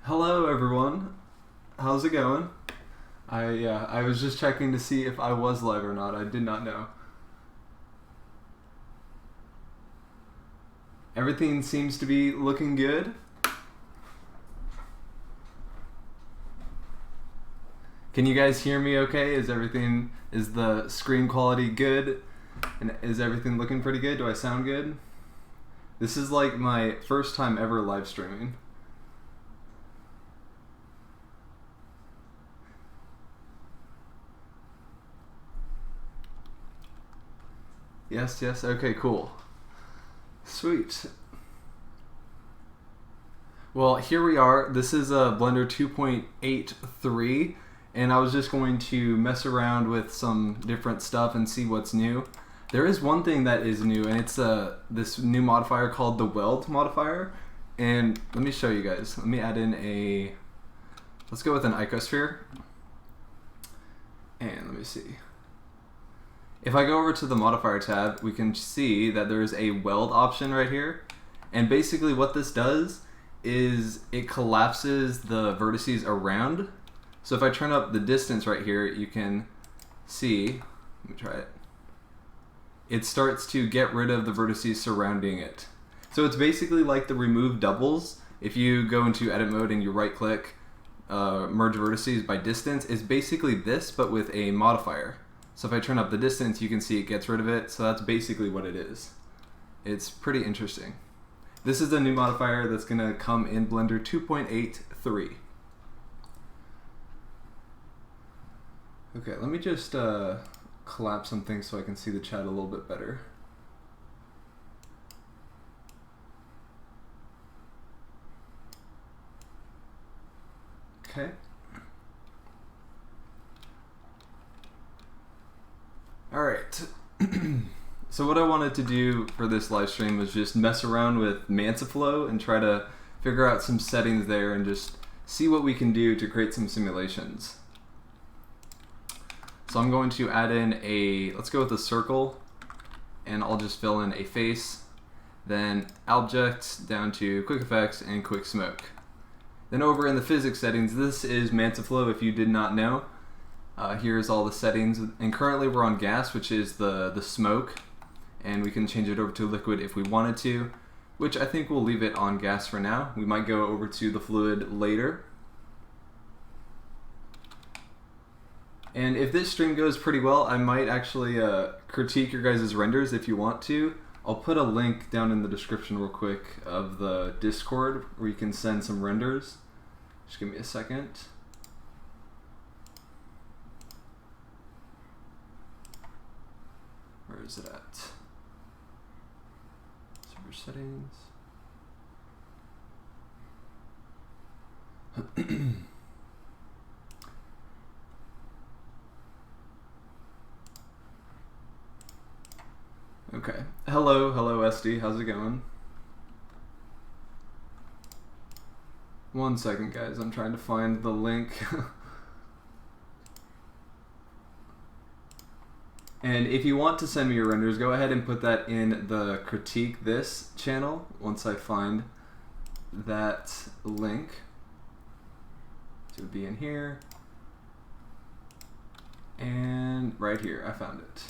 Hello everyone, how's it going? I was just checking to see if I was live or not. I did not know. Everything seems to be looking good. Can you guys hear me okay? Is the screen quality good? And is everything looking pretty good? Do I sound good? This is like my first time ever live streaming. Yes, okay, cool. Sweet. Well, here we are. This is a Blender 2.83, and I was just going to mess around with some different stuff and see what's new. There is one thing that is new, and it's this new modifier called the Weld modifier. And let me show you guys. Let me add in let's go with an icosphere. And let me see. If I go over to the modifier tab, we can see that there's a weld option right here. And basically what this does is it collapses the vertices around. So if I turn up the distance right here, you can see, let me try it. It starts to get rid of the vertices surrounding it. So it's basically like the remove doubles. If you go into edit mode and you right click, merge vertices by distance, it's basically this but with a modifier. So if I turn up the distance, you can see it gets rid of it. So that's basically what it is. It's pretty interesting. This is the new modifier that's going to come in Blender 2.83. Okay, let me just collapse some things so I can see the chat a little bit better. Okay. Alright, so what I wanted to do for this live stream was just mess around with Mantaflow and try to figure out some settings there and just see what we can do to create some simulations. So I'm going to add in let's go with a circle, and I'll just fill in a face, then objects down to quick effects and quick smoke. Then over in the physics settings, this is Mantaflow if you did not know. Here's all the settings, and currently we're on gas, which is the smoke, and we can change it over to liquid if we wanted to, which I think we'll leave it on gas for now. We might go over to the fluid later. And if this stream goes pretty well, I might actually critique your guys' renders if you want to. I'll put a link down in the description real quick of the Discord where you can send some renders. Just give me a second. Where is it at? Server settings. Okay. Hello SD, how's it going? One second guys, I'm trying to find the link. And if you want to send me your renders, go ahead and put that in the critique this channel once I find that link. So it would be in here. And right here, I found it.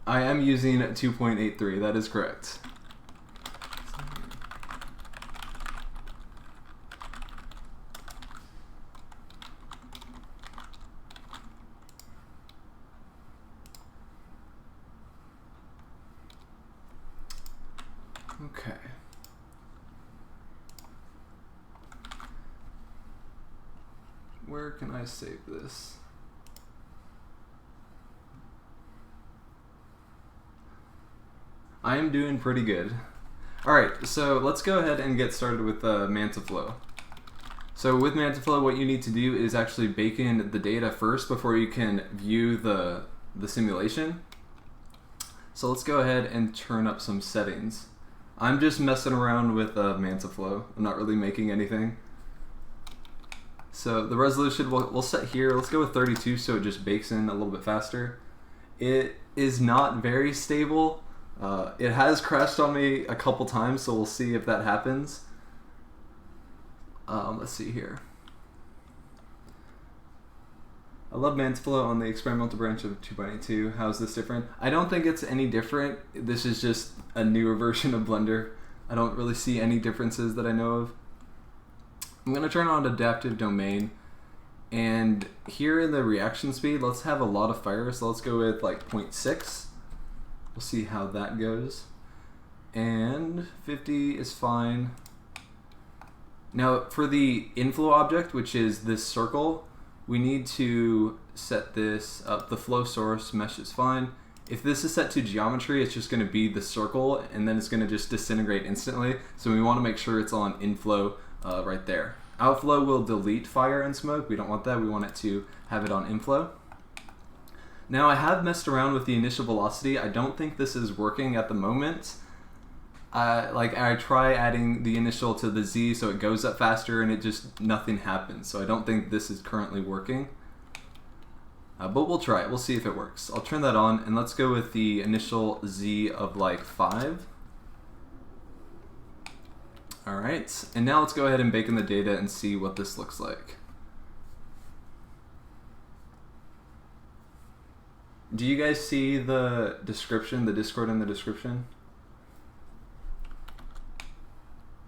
I am using 2.83, that is correct. Okay. Where can I save this? I am doing pretty good. Alright, so let's go ahead and get started with Mantaflow. So with Mantaflow, what you need to do is actually bake in the data first before you can view the simulation. So let's go ahead and turn up some settings. I'm just messing around with Mantaflow. I'm not really making anything. So the resolution we'll set here. Let's go with 32 so it just bakes in a little bit faster. It is not very stable. It has crashed on me a couple times, so we'll see if that happens. Let's see here. I love Mantaflow on the experimental branch of 2.82. How is this different? I don't think it's any different. This is just a newer version of Blender. I don't really see any differences that I know of. I'm going to turn on adaptive domain. And here in the reaction speed, let's have a lot of fire. So let's go with like 0.6. We'll see how that goes. And 50 is fine. Now for the inflow object, which is this circle, we need to set this up. The flow source mesh is fine. If this is set to geometry, it's just going to be the circle, and then it's going to just disintegrate instantly. So we want to make sure it's on inflow right there. Outflow will delete fire and smoke. We don't want that. We want it to have it on inflow. Now I have messed around with the initial velocity. I don't think this is working at the moment. I try adding the initial to the Z so it goes up faster and it just nothing happens. So I don't think this is currently working. But we'll try it. We'll see if it works. I'll turn that on and let's go with the initial Z of like 5. Alright, and now let's go ahead and bake in the data and see what this looks like. Do you guys see the description, the Discord in the description?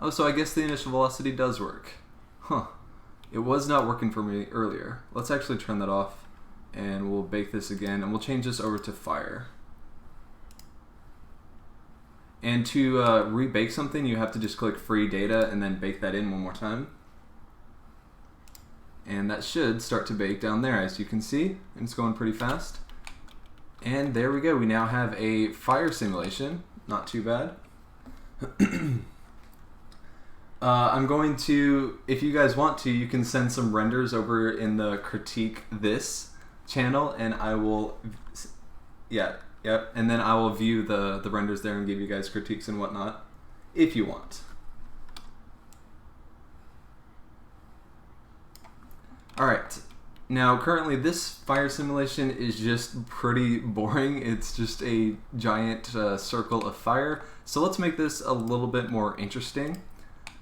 Oh, so I guess the initial velocity does work. Huh. It was not working for me earlier. Let's actually turn that off and we'll bake this again and we'll change this over to fire. And to rebake something, you have to just click free data and then bake that in one more time. And that should start to bake down there, as you can see. And it's going pretty fast. And there we go. We now have a fire simulation. Not too bad. I'm going to, if you guys want to, you can send some renders over in the critique this channel, and I will, yep, and then I will view the renders there and give you guys critiques and whatnot, if you want. Alright, now currently this fire simulation is just pretty boring. It's just a giant circle of fire. So let's make this a little bit more interesting.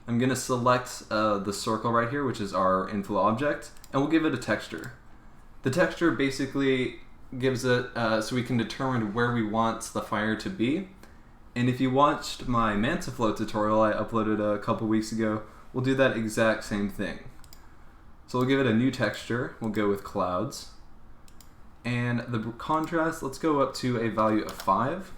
I'm going to select the circle right here, which is our inflow object, and we'll give it a texture. The texture basically gives it so we can determine where we want the fire to be. And if you watched my Mantaflow tutorial I uploaded a couple weeks ago, we'll do that exact same thing. So we'll give it a new texture. We'll go with clouds. And the contrast, let's go up to a value of 5.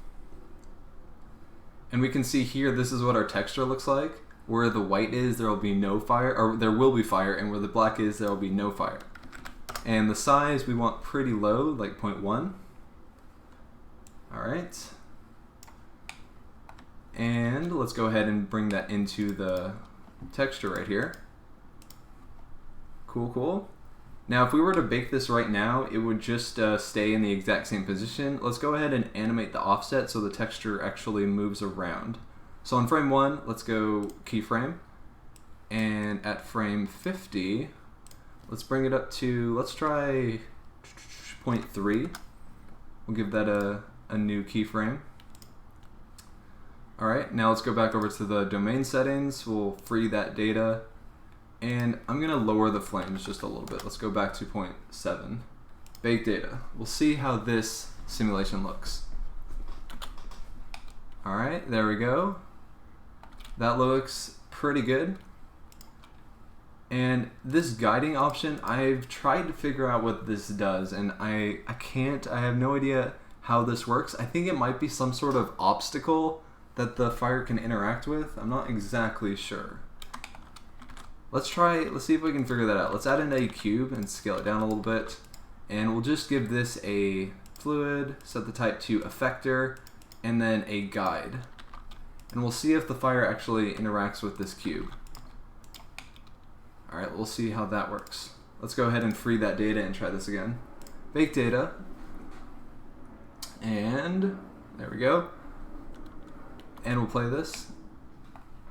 And we can see here, this is what our texture looks like. Where the white is, there will be no fire, or there will be fire, and where the black is, there will be no fire. And the size we want pretty low, like 0.1. Alright. And let's go ahead and bring that into the texture right here. Cool, cool. Now if we were to bake this right now, it would just stay in the exact same position. Let's go ahead and animate the offset so the texture actually moves around. So on frame 1, let's go keyframe, and at frame 50, let's bring it up to, let's try 0.3. We'll give that a new keyframe. Alright, now let's go back over to the domain settings. We'll free that data, and I'm going to lower the flames just a little bit. Let's go back to 0.7. Bake data. We'll see how this simulation looks. Alright, there we go. That looks pretty good. And this guiding option, I've tried to figure out what this does, and I have no idea how this works. I think it might be some sort of obstacle that the fire can interact with. I'm not exactly sure. Let's see if we can figure that out. Let's add in a cube and scale it down a little bit. And we'll just give this a fluid, set the type to effector, and then a guide. And we'll see if the fire actually interacts with this cube. Alright, we'll see how that works. Let's go ahead and free that data and try this again. Bake data. And there we go. And we'll play this.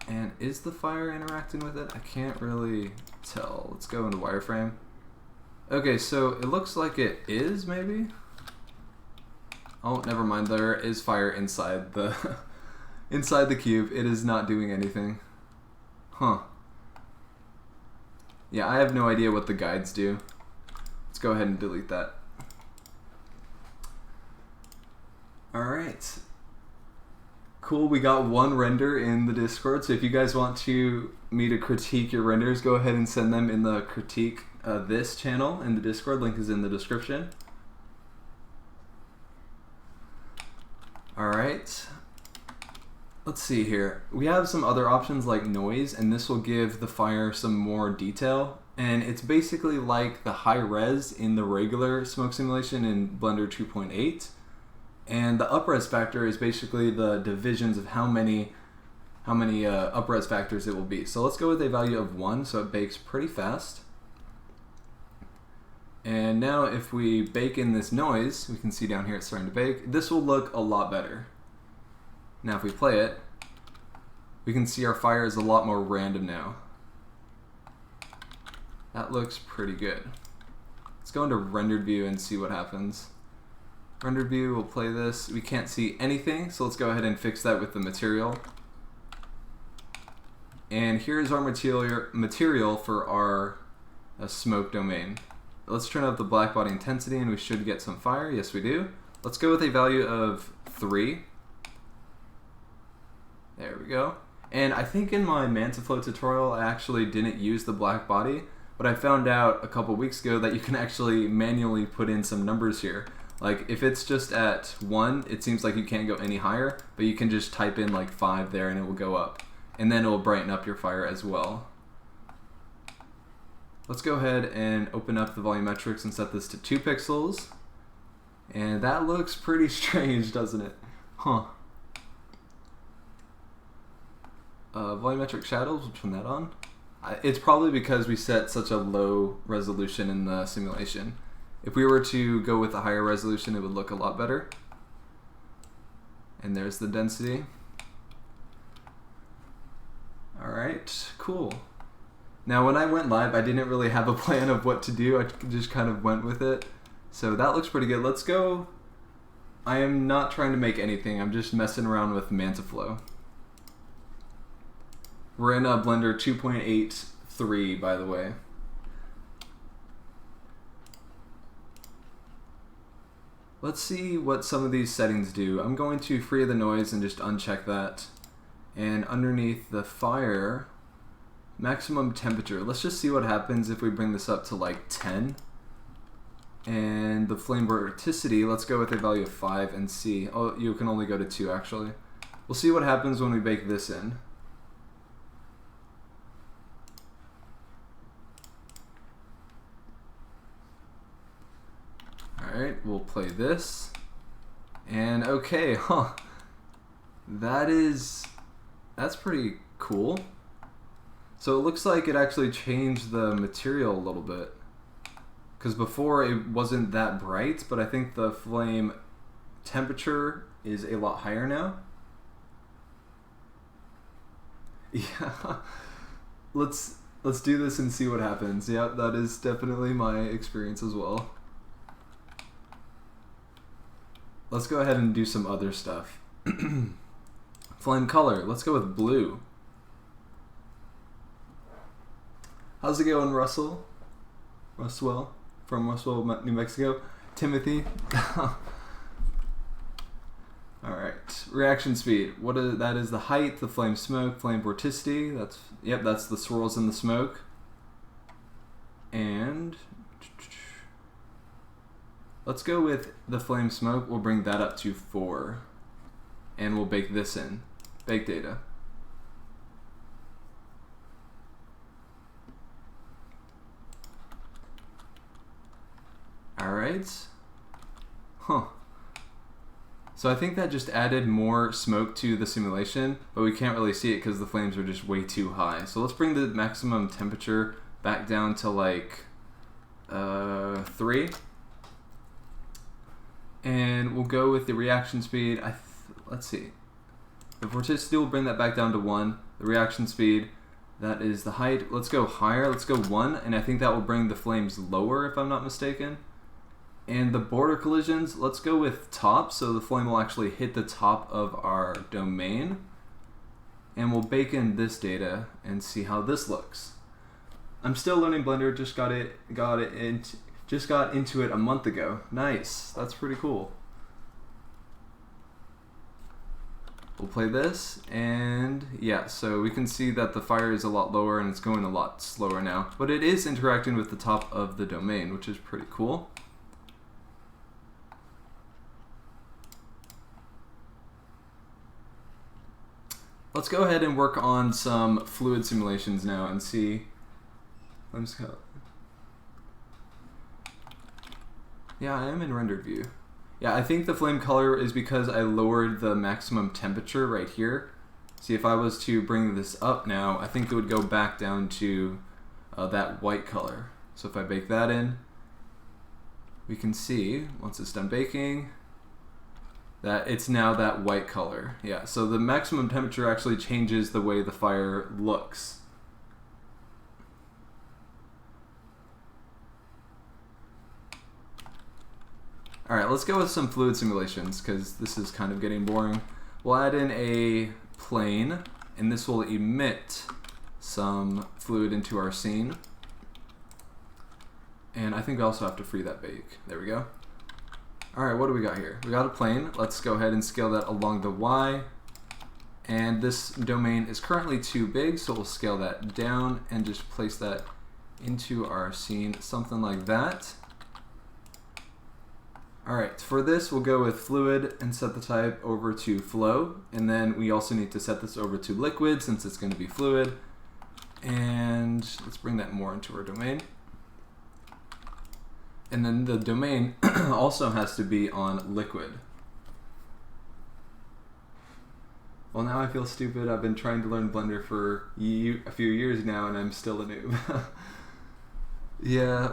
And is the fire interacting with it? I can't really tell. Let's go into wireframe. Okay, so it looks like it is, maybe? Oh, never mind. There is fire inside the inside the cube. It is not doing anything. Huh. Yeah, I have no idea what the guides do. Let's go ahead and delete that. Alright. Cool, we got one render in the Discord, so if you guys want me to critique your renders, go ahead and send them in the critique this channel in the Discord. Link is in the description. Alright. Let's see here. We have some other options like noise, and this will give the fire some more detail. And it's basically like the high res in the regular smoke simulation in Blender 2.8. And the upres factor is basically the divisions of how many upres factors it will be. So let's go with a value of 1, so it bakes pretty fast. And now if we bake in this noise, we can see down here it's starting to bake. This will look a lot better. Now if we play it, we can see our fire is a lot more random now. That looks pretty good. Let's go into rendered view and see what happens. Rendered view, we'll play this. We can't see anything, so let's go ahead and fix that with the material. And here's our material for our smoke domain. Let's turn up the black body intensity and we should get some fire. Yes, we do. Let's go with a value of 3. There we go. And I think in my Mantaflow tutorial I actually didn't use the black body, but I found out a couple weeks ago that you can actually manually put in some numbers here. Like if it's just at 1, it seems like you can't go any higher, but you can just type in like 5 there and it will go up. And then it will brighten up your fire as well. Let's go ahead and open up the volumetrics and set this to 2 pixels. And that looks pretty strange, doesn't it? Huh. Volumetric shadows, we'll turn that on. It's probably because we set such a low resolution in the simulation. If we were to go with a higher resolution, it would look a lot better. And there's the density. Alright, cool. Now when I went live, I didn't really have a plan of what to do. I just kind of went with it. So that looks pretty good. Let's go. I am not trying to make anything. I'm just messing around with Mantaflow. We're in Blender 2.83, by the way. Let's see what some of these settings do. I'm going to free the noise and just uncheck that. And underneath the fire, maximum temperature. Let's just see what happens if we bring this up to like 10. And the flame vorticity, let's go with a value of 5 and see. Oh, you can only go to 2 actually. We'll see what happens when we bake this in. Alright, we'll play this. And okay, huh. That's pretty cool. So it looks like it actually changed the material a little bit. Because before it wasn't that bright, but I think the flame temperature is a lot higher now. Yeah. Let's do this and see what happens. Yeah, that is definitely my experience as well. Let's go ahead and do some other stuff. Flame color, let's go with blue. How's it going, Russell? Russwell, from Russwell, New Mexico. Timothy. Alright, reaction speed. That is the height, the flame smoke, flame vorticity. That's the swirls in the smoke. And let's go with the flame smoke. We'll bring that up to 4. And we'll bake this in. Bake data. Alright. Huh. So I think that just added more smoke to the simulation, but we can't really see it because the flames are just way too high. So let's bring the maximum temperature back down to like 3. And we'll go with the reaction speed. Let's see. The vorticity will bring that back down to 1. The reaction speed, that is the height. Let's go higher. Let's go 1, and I think that will bring the flames lower if I'm not mistaken. And the border collisions, let's go with top, so the flame will actually hit the top of our domain. And we'll bake in this data and see how this looks. I'm still learning Blender, just got into it a month ago. Nice, that's pretty cool. We'll play this, and yeah, so we can see that the fire is a lot lower and it's going a lot slower now, but it is interacting with the top of the domain, which is pretty cool. Let's go ahead and work on some fluid simulations now and see. Yeah, I am in rendered view. Yeah, I think the flame color is because I lowered the maximum temperature right here. See, if I was to bring this up now, I think it would go back down to that white color. So if I bake that in, we can see, once it's done baking, that it's now that white color. Yeah, so the maximum temperature actually changes the way the fire looks. Alright, let's go with some fluid simulations because this is kind of getting boring. We'll add in a plane, and this will emit some fluid into our scene. And I think we also have to free that bake. There we go. Alright, what do we got here? We got a plane. Let's go ahead and scale that along the Y. And this domain is currently too big, so we'll scale that down and just place that into our scene, something like that. Alright, for this we'll go with fluid and set the type over to flow, and then we also need to set this over to liquid since it's going to be fluid. And let's bring that more into our domain. And then the domain also has to be on liquid. Well, now I feel stupid. I've been trying to learn Blender for a few years now and I'm still a noob. Yeah,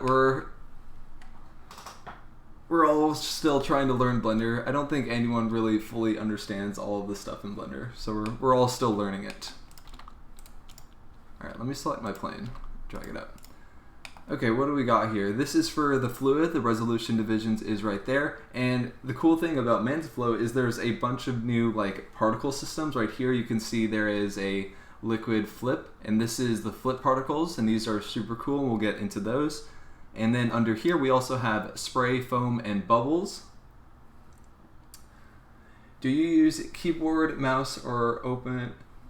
we're all still trying to learn Blender. I don't think anyone really fully understands all of the stuff in Blender, so we're all still learning it. Alright, let me select my plane, drag it up. Okay, what do we got here? This is for the fluid, the resolution divisions is right there, and the cool thing about Mantaflow is there's a bunch of new particle systems. Right here you can see there is a liquid flip, and this is the flip particles, and these are super cool, and we'll get into those. And then under here we also have spray, foam, and bubbles. Do you use keyboard, mouse, or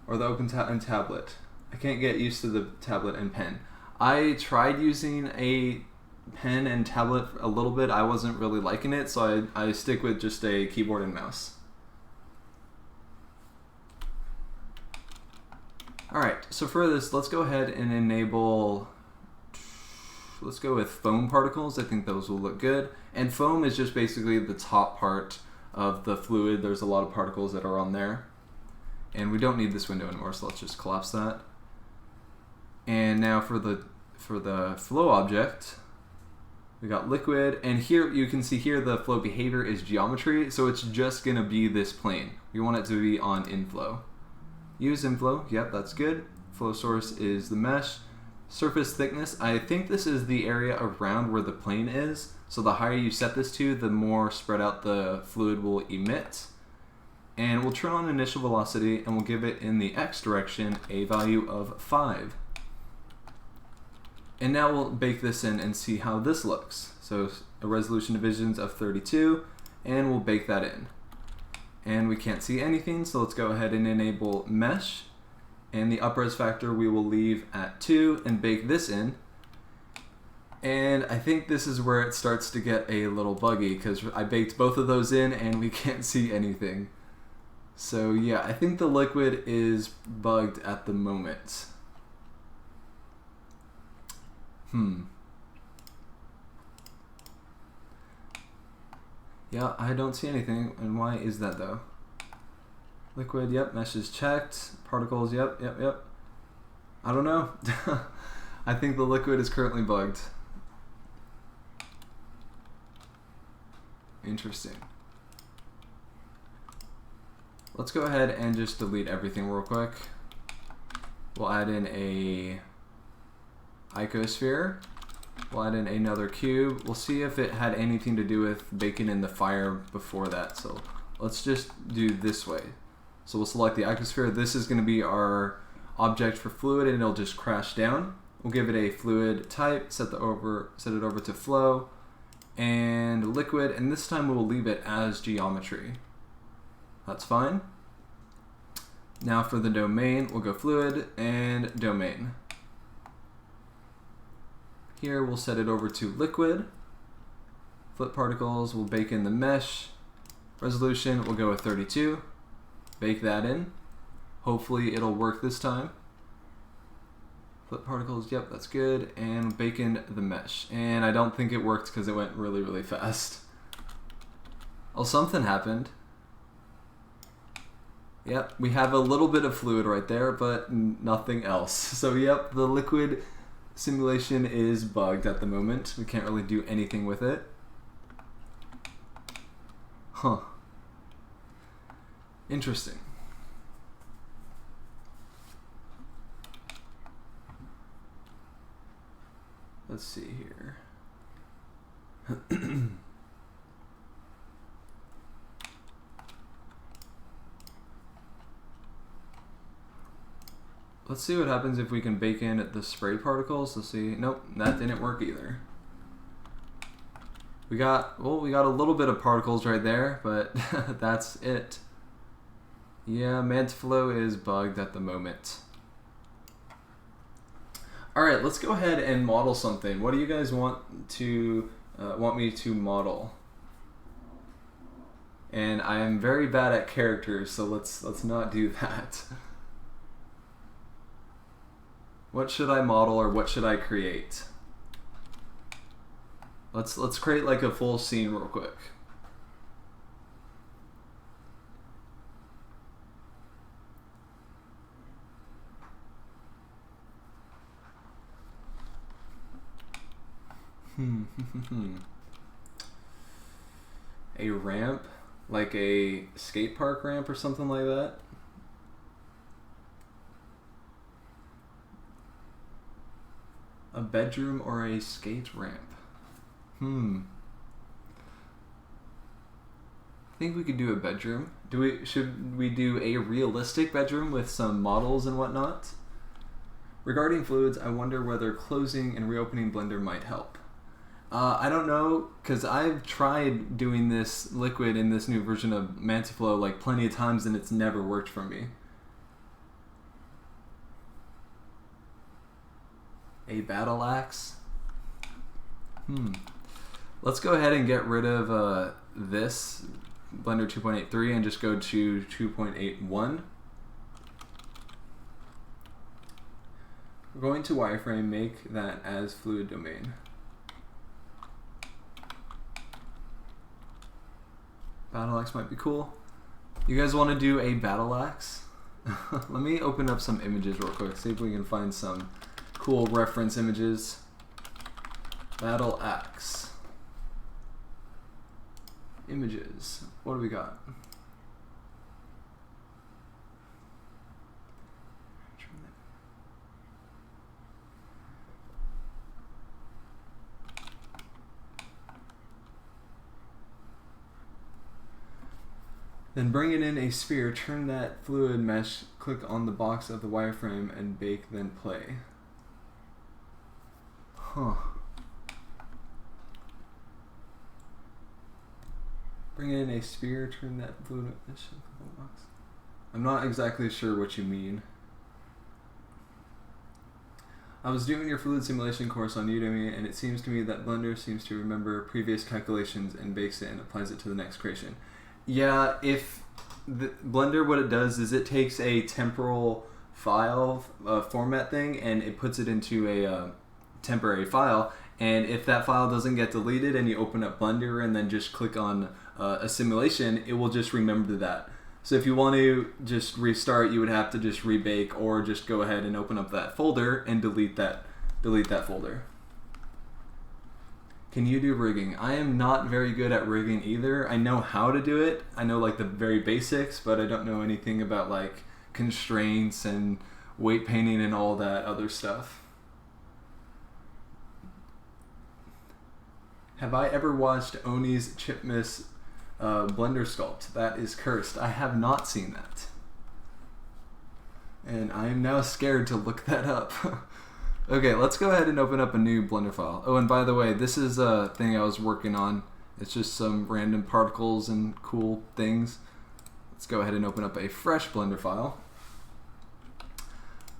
the open tablet? I can't get used to the tablet and pen. I tried using a pen and tablet a little bit. I wasn't really liking it, so I stick with just a keyboard and mouse. Alright, so for this, let's go ahead and enable... Let's go with foam particles. I think those will look good. And foam is just basically the top part of the fluid. There's a lot of particles that are on there. And we don't need this window anymore, so let's just collapse that. And now for the flow object, we got liquid. And here you can see here the flow behavior is geometry, so it's just going to be this plane. We want it to be on inflow. Use inflow. Yep, that's good. Flow source is the mesh. Surface thickness, I think this is the area around where the plane is, so the higher you set this to, the more spread out the fluid will emit. And we'll turn on initial velocity and we'll give it in the X direction a value of 5. And now we'll bake this in and see how this looks. So a resolution divisions of 32, and we'll bake that in. And we can't see anything, so let's go ahead and enable mesh. And the upres factor we will leave at 2 and bake this in. And I think this is where it starts to get a little buggy because I baked both of those in and we can't see anything. So yeah, I think the liquid is bugged at the moment. Yeah, I don't see anything. And why is that though? Liquid, yep, mesh is checked. Particles, yep. I don't know. I think the liquid is currently bugged. Interesting. Let's go ahead and just delete everything real quick. We'll add in a icosphere. We'll add in another cube. We'll see if it had anything to do with baking in the fire before that. So let's just do this way. So we'll select the icosphere. This is going to be our object for fluid, and it'll just crash down. We'll give it a fluid type, set it over to flow and liquid, and this time we'll leave it as geometry. That's fine. Now for the domain, we'll go fluid and domain. Here we'll set it over to liquid. Flip particles, we'll bake in the mesh. Resolution, we'll go with 32. Bake that in. Hopefully it'll work this time. Flip particles, yep, that's good. And bake in the mesh. And I don't think it worked because it went really, really fast. Oh, something happened. Yep, we have a little bit of fluid right there, but nothing else. So yep, the liquid simulation is bugged at the moment. We can't really do anything with it. Huh. Interesting. Let's see here. Let's see what happens if we can bake in the spray particles. Let's see. Nope, that didn't work either. We got a little bit of particles right there, but that's it. Yeah, Mantaflow is bugged at the moment. All right, let's go ahead and model something. What do you guys want me to model? And I am very bad at characters, so let's not do that. What should I model, or what should I create? Let's create like a full scene real quick. A ramp, like a skate park ramp or something like that. A bedroom or a skate ramp. I think we could do a bedroom. Should we do a realistic bedroom with some models and whatnot? Regarding fluids, I wonder whether closing and reopening Blender might help. I don't know, because I've tried doing this liquid in this new version of Mantaflow like plenty of times and it's never worked for me. A battle axe? Let's go ahead and get rid of this Blender 2.83 and just go to 2.81. We're going to wireframe, make that as fluid domain. Battle axe might be cool. You guys want to do a battle axe? Let me open up some images real quick, see if we can find some cool reference images. Battle axe. Images. What do we got? Then bringing in a sphere, turn that fluid mesh, click on the box of the wireframe and bake, then play. Huh. Bring in a sphere, turn that fluid mesh, click on the box. I'm not exactly sure what you mean. I was doing your fluid simulation course on Udemy, and it seems to me that Blender seems to remember previous calculations and bakes it and applies it to the next creation. Yeah, if the Blender, what it does is it takes a temporal file format thing and it puts it into a temporary file, and if that file doesn't get deleted and you open up Blender and then just click on a simulation, it will just remember that. So if you want to just restart, you would have to just rebake or just go ahead and open up that folder and delete that folder. Can you do rigging? I am not very good at rigging either. I know how to do it. I know like the very basics, but I don't know anything about like constraints and weight painting and all that other stuff. Have I ever watched Oni's Chip Miss Blender Sculpt? That is cursed. I have not seen that. And I am now scared to look that up. Okay, let's go ahead and open up a new Blender file. Oh, and by the way, this is a thing I was working on. It's just some random particles and cool things. Let's go ahead and open up a fresh Blender file.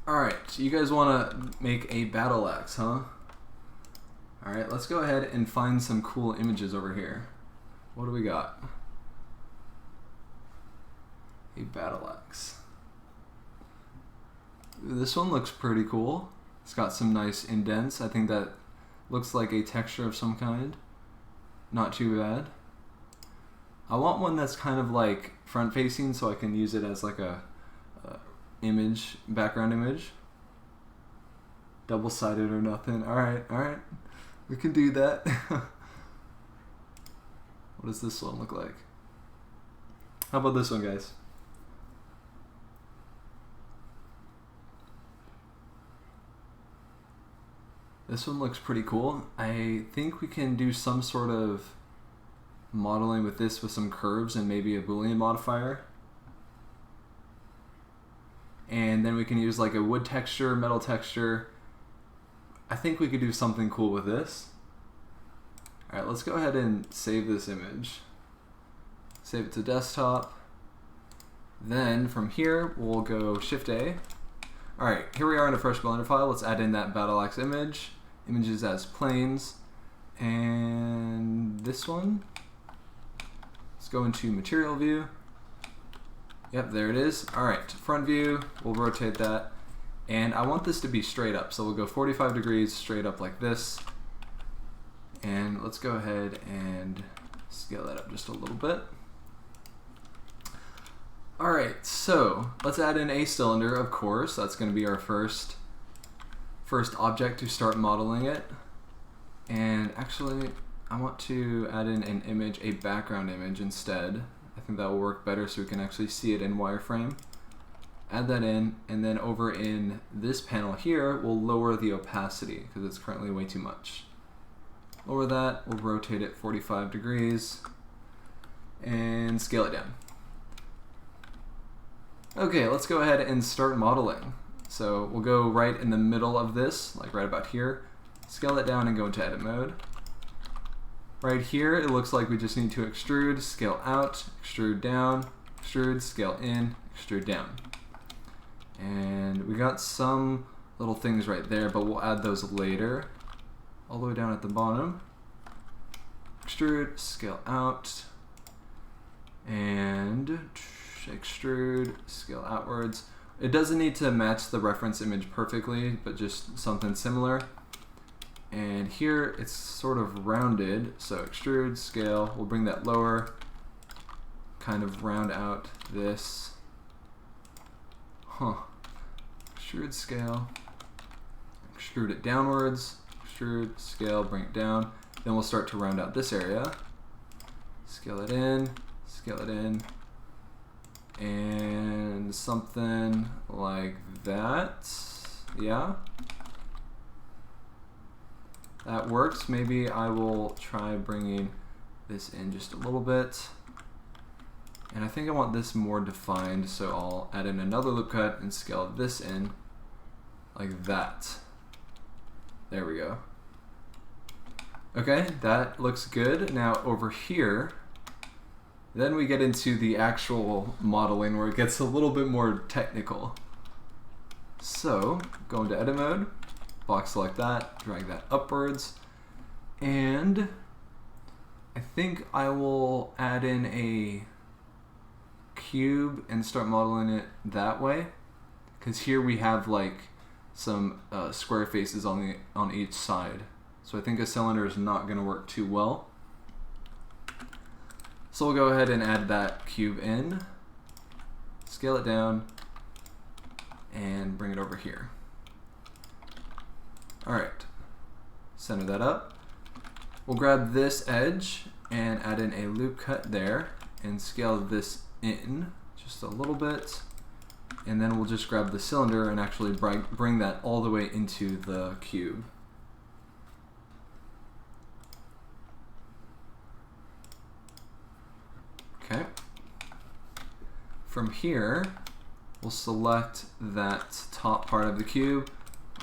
Alright, you guys want to make a battle axe, huh? Alright, let's go ahead and find some cool images over here. What do we got? A battle axe. This one looks pretty cool. It's got some nice indents. I think that looks like a texture of some kind. Not too bad. I want one that's kind of like front facing so I can use it as like a image, background image. Double-sided or nothing. Alright, alright. We can do that. What does this one look like? How about this one, guys? This one looks pretty cool. I think we can do some sort of modeling with this with some curves and maybe a Boolean modifier. And then we can use like a wood texture, metal texture. I think we could do something cool with this. Alright, let's go ahead and save this image. Save it to desktop. Then from here, we'll go Shift A. Alright, here we are in a fresh Blender file. Let's add in that battle axe image. Images as planes. And this one. Let's go into material view. Yep, there it is. Alright, front view, we'll rotate that. And I want this to be straight up, so we'll go 45 degrees straight up like this. And let's go ahead and scale that up just a little bit. Alright, so let's add in a cylinder, of course. That's going to be our first object to start modeling it. And actually, I want to add in an image, a background image instead. I think that will work better so we can actually see it in wireframe. Add that in, and then over in this panel here, we'll lower the opacity because it's currently way too much. Lower that, we'll rotate it 45 degrees, and scale it down. Okay, let's go ahead and start modeling. So we'll go right in the middle of this, like right about here, scale it down and go into edit mode. Right here, it looks like we just need to extrude, scale out, extrude down, extrude, scale in, extrude down. And we got some little things right there, but we'll add those later. All the way down at the bottom. Extrude, scale out, and extrude, scale outwards. It doesn't need to match the reference image perfectly, but just something similar. And here it's sort of rounded, so extrude, scale, we'll bring that lower, kind of round out this. Extrude, scale, extrude it downwards, extrude, scale, bring it down. Then we'll start to round out this area. Scale it in, and something like that. Yeah. That works. Maybe I will try bringing this in just a little bit. And I think I want this more defined, so I'll add in another loop cut and scale this in like that. There we go. Okay, that looks good. Now over here, then we get into the actual modeling where it gets a little bit more technical. So, go into edit mode, box select that, drag that upwards, and I think I will add in a cube and start modeling it that way, because here we have like some square faces on each side. So I think a cylinder is not going to work too well. So we'll go ahead and add that cube in, scale it down, and bring it over here. Alright, center that up. We'll grab this edge and add in a loop cut there and scale this in just a little bit. And then we'll just grab the cylinder and actually bring that all the way into the cube. from here, we'll select that top part of the cube.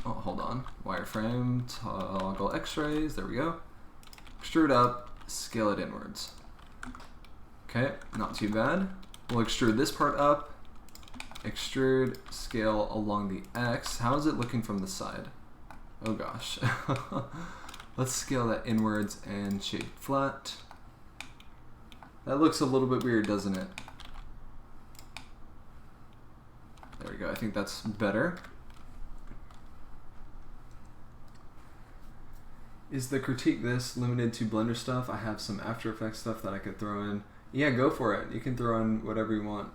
Oh, hold on. Wireframe, toggle X-rays. There we go. Extrude up, scale it inwards. Okay, not too bad. We'll extrude this part up. Extrude, scale along the X. How is it looking from the side? Oh gosh. Let's scale that inwards and shape flat. That looks a little bit weird, doesn't it? There we go. I think that's better. Is the critique this limited to Blender stuff? I have some After Effects stuff that I could throw in. Yeah, go for it. You can throw in whatever you want.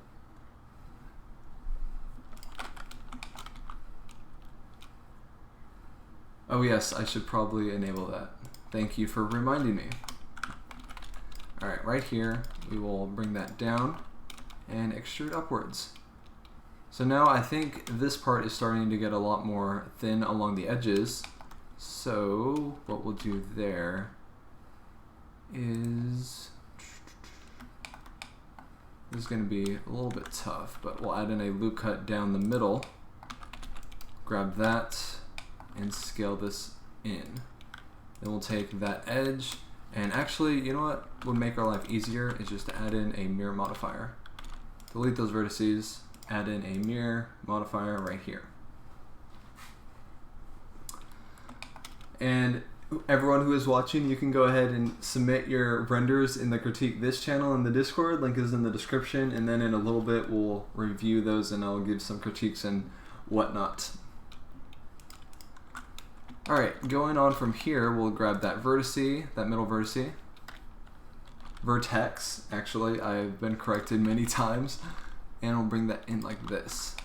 Oh yes, I should probably enable that. Thank you for reminding me. Alright, right here, we will bring that down and extrude upwards. So now I think this part is starting to get a lot more thin along the edges. So what we'll do there is, this is going to be a little bit tough, but we'll add in a loop cut down the middle, grab that, and scale this in. Then we'll take that edge, and actually, you know what would make our life easier is just to add in a mirror modifier. Delete those vertices, add in a mirror modifier right here. And everyone who is watching, you can go ahead and submit your renders in the Critique This channel in the Discord. Link is in the description, and then in a little bit we'll review those and I'll give some critiques and whatnot. Alright, going on from here, we'll grab that vertice, that middle vertice. Vertex, actually, I've been corrected many times. And we'll bring that in like this.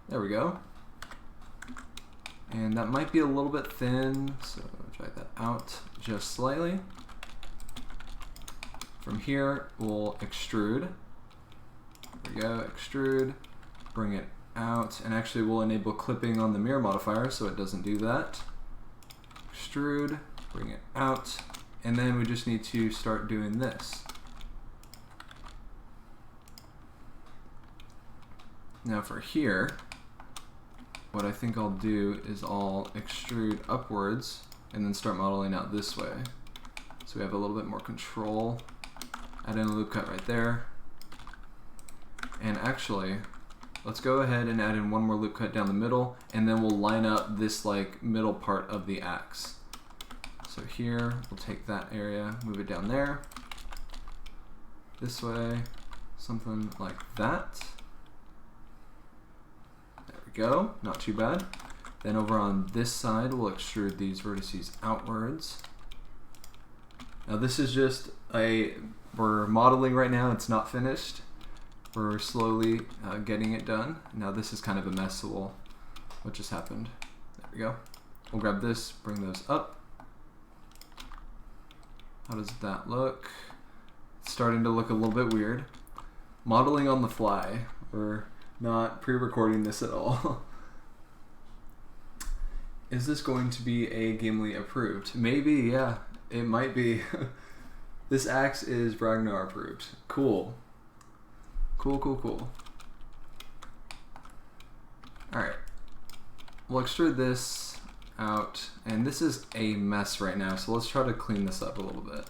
There we go. And that might be a little bit thin, so drag that out just slightly. From here, we'll extrude. There we go, extrude, bring it out, and actually we'll enable clipping on the mirror modifier so it doesn't do that. Extrude, bring it out, and then we just need to start doing this. Now for here, what I think I'll do is I'll extrude upwards and then start modeling out this way. So we have a little bit more control. Add in a loop cut right there. And actually, let's go ahead and add in one more loop cut down the middle, and then we'll line up this like middle part of the axe. So here, we'll take that area, move it down there. This way, something like that. Go, not too bad. Then over on this side, we'll extrude these vertices outwards. Now this is just we're modeling right now, it's not finished. We're slowly getting it done. Now this is kind of a mess, so what just happened? There we go. We'll grab this, bring those up. How does that look? It's starting to look a little bit weird. Modeling on the fly. We're not pre-recording this at all. Is this going to be a Gimli approved? Maybe, yeah, it might be. This axe is Ragnar approved. Cool. Cool, cool, cool. Alright. We'll extrude this out, and this is a mess right now, so let's try to clean this up a little bit.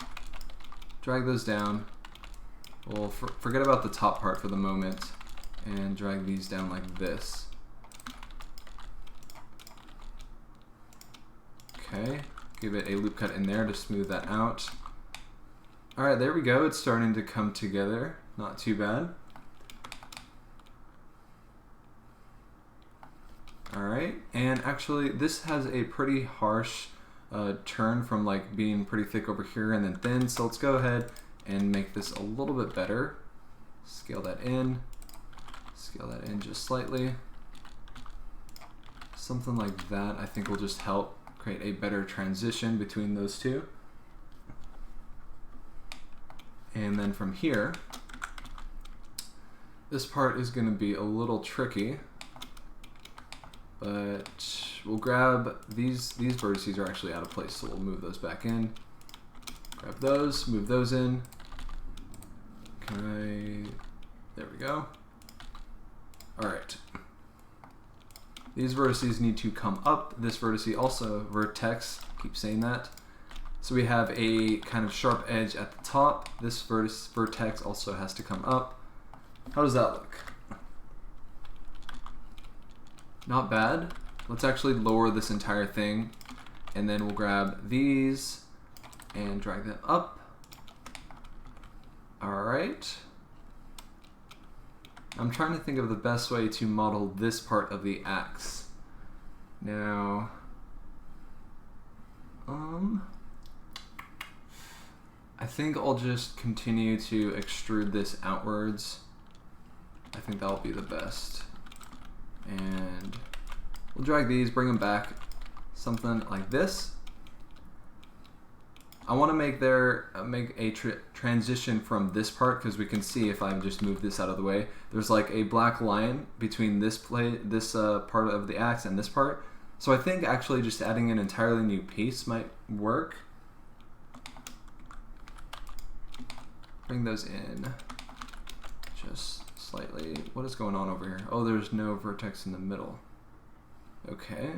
Drag those down. We'll forget about the top part for the moment, and drag these down like this. Okay, give it a loop cut in there to smooth that out. Alright, there we go. It's starting to come together. Not too bad. Alright, and actually this has a pretty harsh turn from like being pretty thick over here and then thin, so let's go ahead and make this a little bit better. Scale that in just slightly. Something like that I think will just help create a better transition between those two. And then from here, this part is going to be a little tricky, but we'll grab these vertices are actually out of place, so we'll move those back in. Grab those, move those in. Okay, there we go. All right. These vertices need to come up. This vertex also, vertex, keep saying that. So we have a kind of sharp edge at the top. This vertex also has to come up. How does that look? Not bad. Let's actually lower this entire thing, and then we'll grab these and drag them up. All right. I'm trying to think of the best way to model this part of the axe. Now, I think I'll just continue to extrude this outwards. I think that'll be the best. And we'll drag these, bring them back, something like this. I want to make a transition from this part, because we can see if I just move this out of the way, there's like a black line between this part of the axe and this part. So I think actually just adding an entirely new piece might work. Bring those in just slightly. What is going on over here? Oh, there's no vertex in the middle. Okay.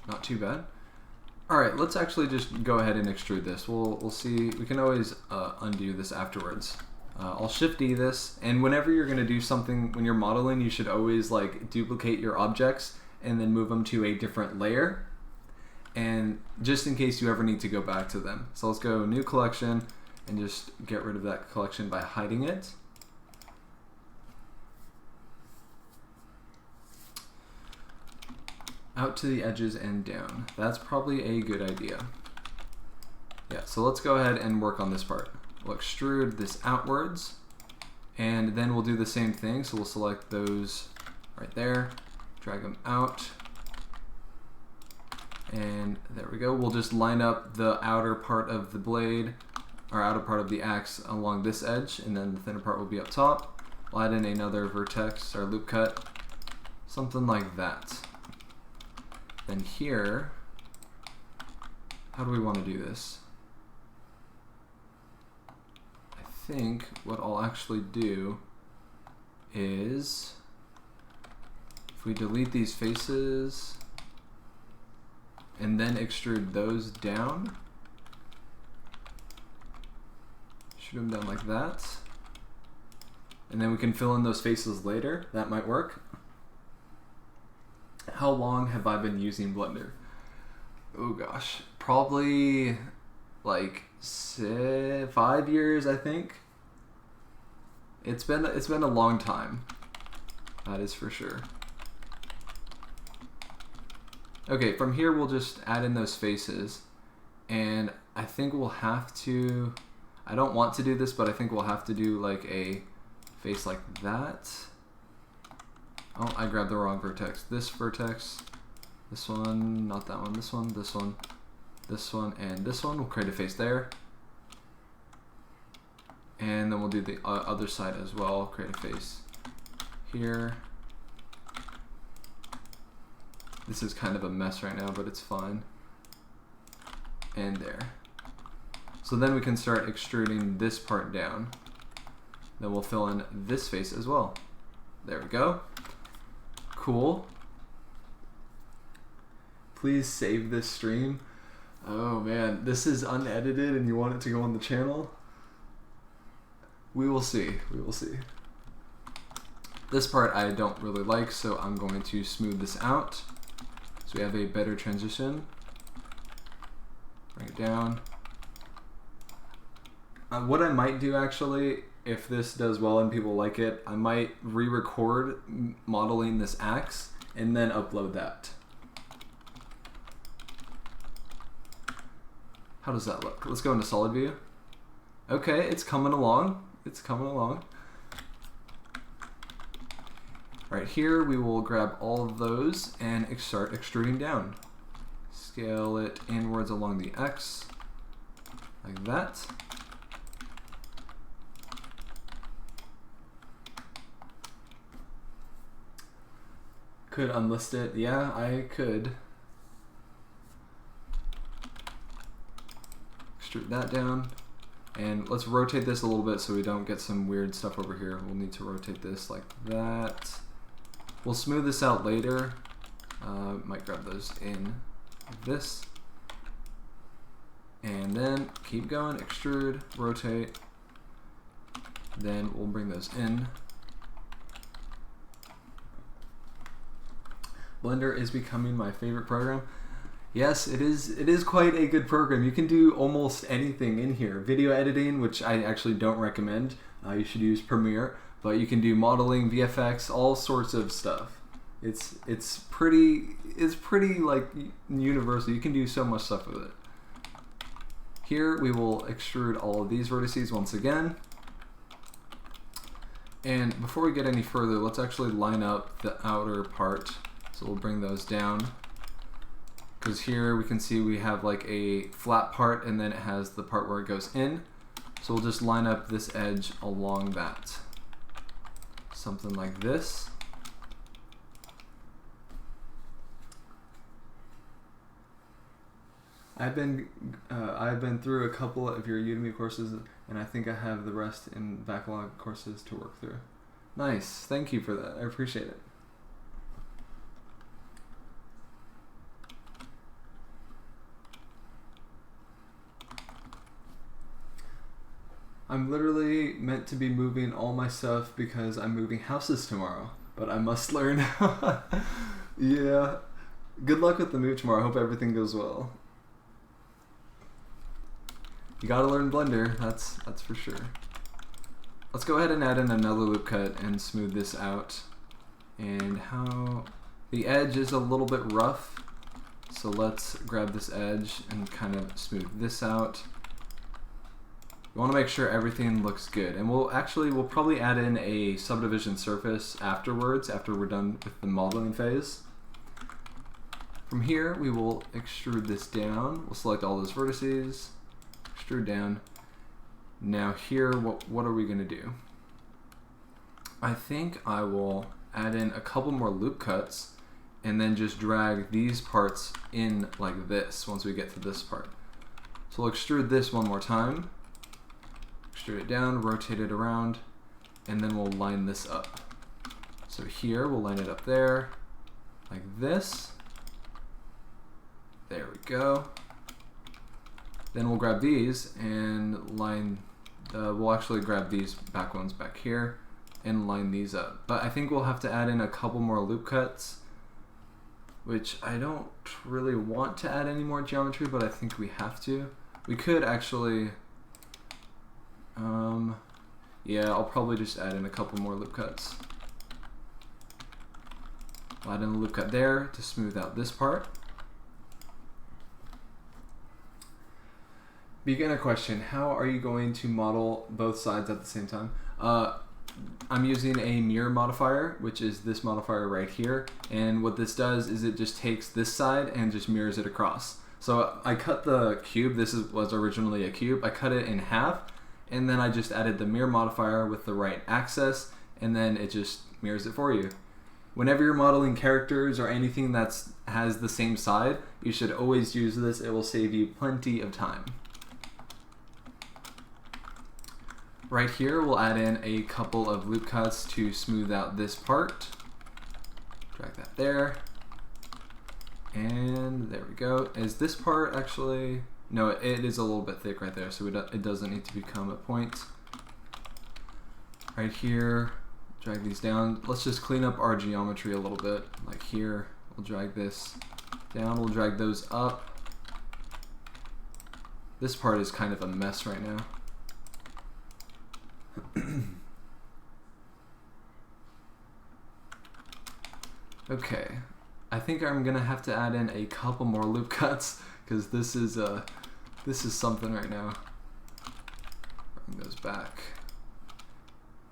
Not too bad. All right, let's actually just go ahead and extrude this. We'll see. We can always undo this afterwards. I'll Shift D this, and whenever you're going to do something, when you're modeling, you should always like duplicate your objects and then move them to a different layer, and just in case you ever need to go back to them. So let's go New Collection and just get rid of that collection by hiding it. Out to the edges and down. That's probably a good idea. Yeah, so let's go ahead and work on this part. We'll extrude this outwards, and then we'll do the same thing. So we'll select those right there, drag them out, and there we go. We'll just line up the outer part of the blade, or outer part of the axe along this edge, and then the thinner part will be up top. We'll add in another vertex or loop cut, something like that. Then here, how do we want to do this? I think what I'll actually do is, if we delete these faces and then extrude those down, shoot them down like that, and then we can fill in those faces later. That might work. How long have I been using Blender? Oh gosh, probably like 5 years, I think. It's been a long time. That is for sure. Okay, from here we'll just add in those faces, and I think we'll have to, I don't want to do this, but I think we'll have to do like a face like that. Oh, I grabbed the wrong vertex. This vertex, this one, not that one, this one, this one, this one, and this one. We'll create a face there. And then we'll do the other side as well. Create a face here. This is kind of a mess right now, but it's fine. And there. So then we can start extruding this part down. Then we'll fill in this face as well. There we go. Cool. Please save this stream. Oh man, this is unedited and you want it to go on the channel? We will see. We will see. This part I don't really like, so I'm going to smooth this out so we have a better transition. Bring it down. What I might do actually, if this does well and people like it, I might re-record modeling this axe and then upload that. How does that look? Let's go into solid view. Okay, it's coming along. It's coming along. Right here, we will grab all of those and start extruding down. Scale it inwards along the X, like that. Could unlist it. Yeah, I could. extrude that down. And let's rotate this a little bit so we don't get some weird stuff over here. We'll need to rotate this like that. We'll smooth this out later. Might grab those in like this. And then keep going, extrude, rotate. Then we'll bring those in. Blender is becoming my favorite program. Yes, it is quite a good program. You can do almost anything in here. Video editing, which I actually don't recommend. You should use Premiere, but you can do modeling, VFX, all sorts of stuff. It's pretty like universal. You can do so much stuff with it. Here we will extrude all of these vertices once again. And before we get any further, let's actually line up the outer part. So we'll bring those down. Because here we can see we have like a flat part and then it has the part where it goes in. So we'll just line up this edge along that. Something like this. I've been through a couple of your Udemy courses, and I think I have the rest in backlog courses to work through. Nice, thank you for that. I appreciate it. I'm literally meant to be moving all my stuff because I'm moving houses tomorrow, but I must learn. Yeah, good luck with the move tomorrow. I hope everything goes well. You gotta learn Blender, that's for sure. Let's go ahead and add in another loop cut and smooth this out. And how the edge is a little bit rough, so let's grab this edge and kind of smooth this out. You want to make sure everything looks good, and we'll probably add in a subdivision surface afterwards, after we're done with the modeling phase. From here we will extrude this down. We'll select all those vertices. Extrude down. Now here, what are we going to do? I think I will add in a couple more loop cuts and then just drag these parts in like this once we get to this part. So we'll extrude this one more time. Extrude it down, rotate it around, and then we'll line this up. So here, we'll line it up there, like this. There we go. Then we'll grab these and line, we'll actually grab these back ones back here and line these up. But I think we'll have to add in a couple more loop cuts, which I don't really want to add any more geometry, but I think we have to. We could actually, yeah, I'll probably just add in a couple more loop cuts. I'll add in a loop cut there to smooth out this part. Beginner question, how are you going to model both sides at the same time? I'm using a mirror modifier, which is this modifier right here. And what this does is it just takes this side and just mirrors it across. So I cut the cube, was originally a cube, I cut it in half, and then I just added the mirror modifier with the right axis, and then it just mirrors it for you. Whenever you're modeling characters or anything that has the same side, you should always use this. It will save you plenty of time. Right here, we'll add in a couple of loop cuts to smooth out this part. Drag that there. And there we go. Is this part actually... No, it is a little bit thick right there, so it doesn't need to become a point. Right here, drag these down. Let's just clean up our geometry a little bit. Like here, we'll drag this down. We'll drag those up. This part is kind of a mess right now. Okay, I think I'm gonna have to add in a couple more loop cuts because this is something right now. Bring those back.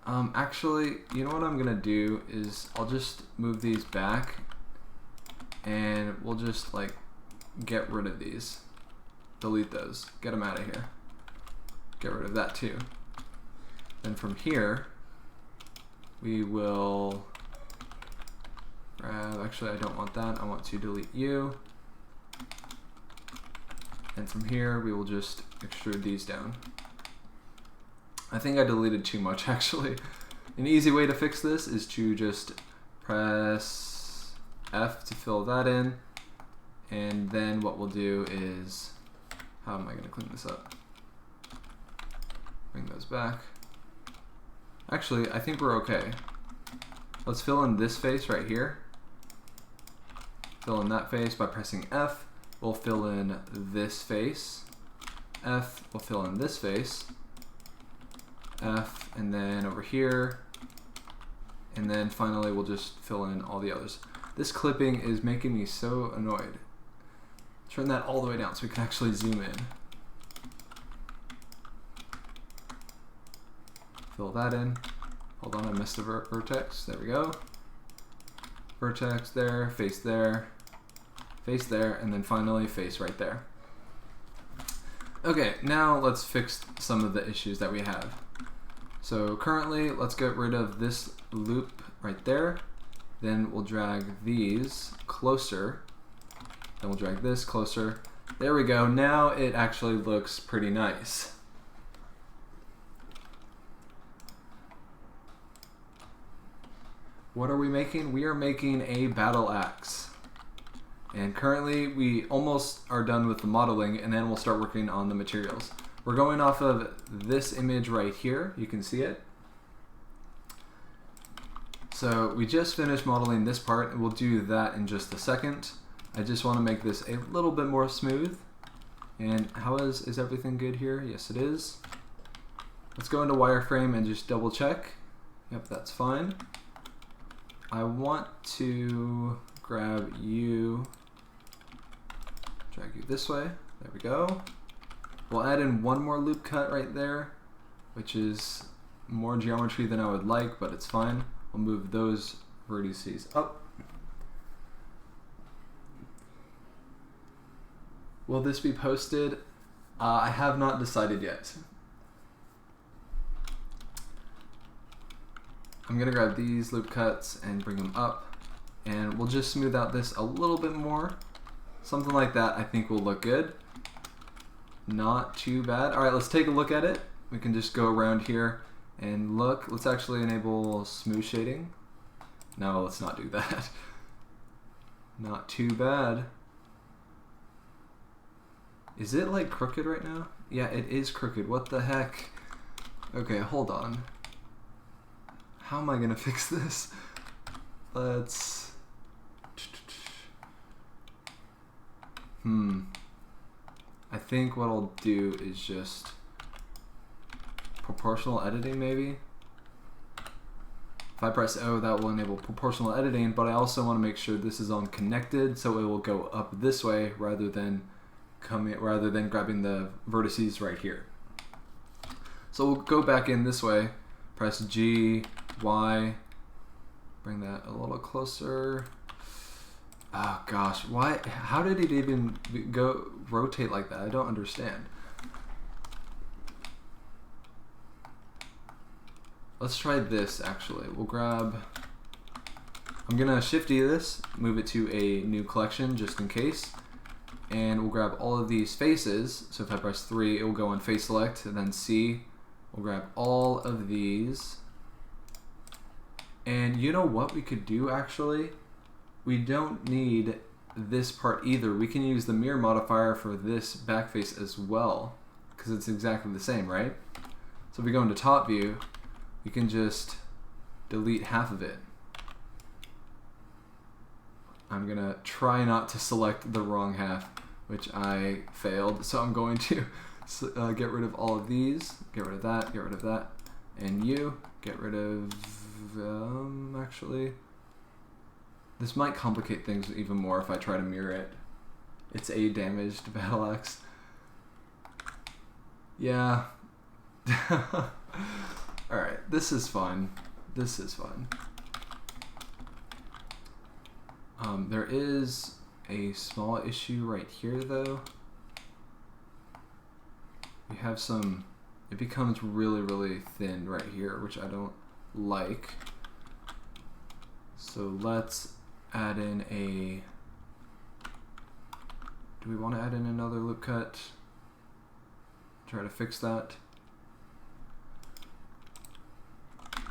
Actually, you know what I'm gonna do is I'll just move these back, and we'll just like get rid of these, delete those, get them out of here. Get rid of that too. Then from here, we will grab, actually I don't want that, I want to delete you. And from here, we will just extrude these down. I think I deleted too much, actually. An easy way to fix this is to just press F to fill that in. And then what we'll do is, how am I going to clean this up? Bring those back. Actually, I think we're okay. Let's fill in this face right here. Fill in that face by pressing F. We'll fill in this face. F, we'll fill in this face. F, and then over here. And then finally we'll just fill in all the others. This clipping is making me so annoyed. Turn that all the way down so we can actually zoom in. Fill that in. Hold on, I missed the vertex. There we go. Vertex there, face there, and then finally face right there. Okay, now let's fix some of the issues that we have. So currently, let's get rid of this loop right there. Then we'll drag these closer. Then we'll drag this closer. There we go. Now it actually looks pretty nice. What are we making? We are making a battle axe. And currently we almost are done with the modeling, and then we'll start working on the materials. We're going off of this image right here. You can see it. So we just finished modeling this part, and we'll do that in just a second. I just want to make this a little bit more smooth. And how is everything good here? Yes, it is. Let's go into wireframe and just double check. Yep, that's fine. I want to grab you, drag you this way. There we go. We'll add in one more loop cut right there, which is more geometry than I would like, but it's fine. We'll move those vertices up. Will this be posted? I have not decided yet. I'm gonna grab these loop cuts and bring them up, and we'll just smooth out this a little bit more. Something like that I think will look good. Not too bad. All right, let's take a look at it. We can just go around here and look. Let's actually enable smooth shading. No, let's not do that. Not too bad. Is it like crooked right now? Yeah, it is crooked. What the heck? Okay, hold on. How am I gonna fix this? Let's... I think what I'll do is just proportional editing maybe. If I press O, that will enable proportional editing, but I also want to make sure this is on connected, so it will go up this way rather than grabbing the vertices right here. So we'll go back in this way, press G, Y, bring that a little closer. Oh gosh, why? How did it even go rotate like that? I don't understand. Let's try this actually. We'll grab, I'm gonna Shift D this, move it to a new collection just in case. And we'll grab all of these faces. So if I press 3, it will go on face select, and then C, we'll grab all of these. And you know what we could do actually? We don't need this part either. We can use the mirror modifier for this back face as well, because it's exactly the same, right? So if we go into top view, we can just delete half of it. I'm gonna try not to select the wrong half, which I failed. So I'm going to get rid of all of these, get rid of that, and you, get rid of, actually, this might complicate things even more if I try to mirror it. It's a damaged battle axe. Yeah. Alright, this is fun. This is fun. There is a small issue right here though. We have some, it becomes really, really thin right here, which I don't like. So let's add in a Do we want to add in another loop cut? Try to fix that.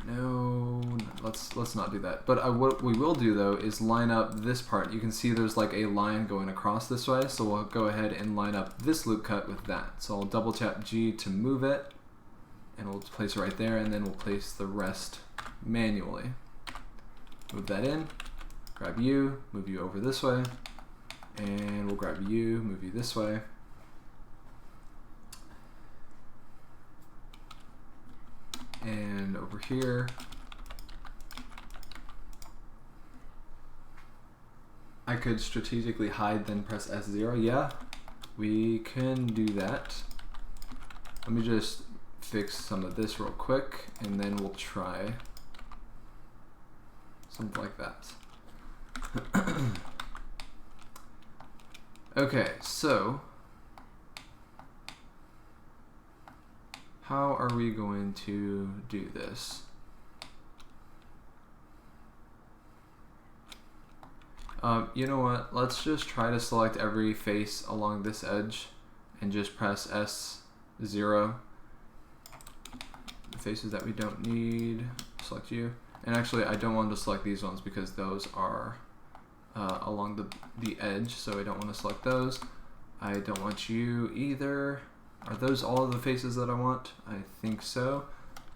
No, let's not do that. But what we will do though is line up this part. You can see there's like a line going across this way, so we'll go ahead and line up this loop cut with that. So I'll double tap G to move it, and we'll place it right there, and then we'll place the rest manually. Move that in, grab you, move you over this way, and we'll grab you, move you this way. And over here, I could strategically hide, then press S0. Yeah, we can do that. Let me just fix some of this real quick, and then we'll try something like that. Okay, so how are we going to do this? You know what? Let's just try to select every face along this edge and just press S0. The faces that we don't need, select you. And actually, I don't want to select these ones because those are along the edge, so I don't want to select those. I don't want you either. Are those all of the faces that I want? I think so.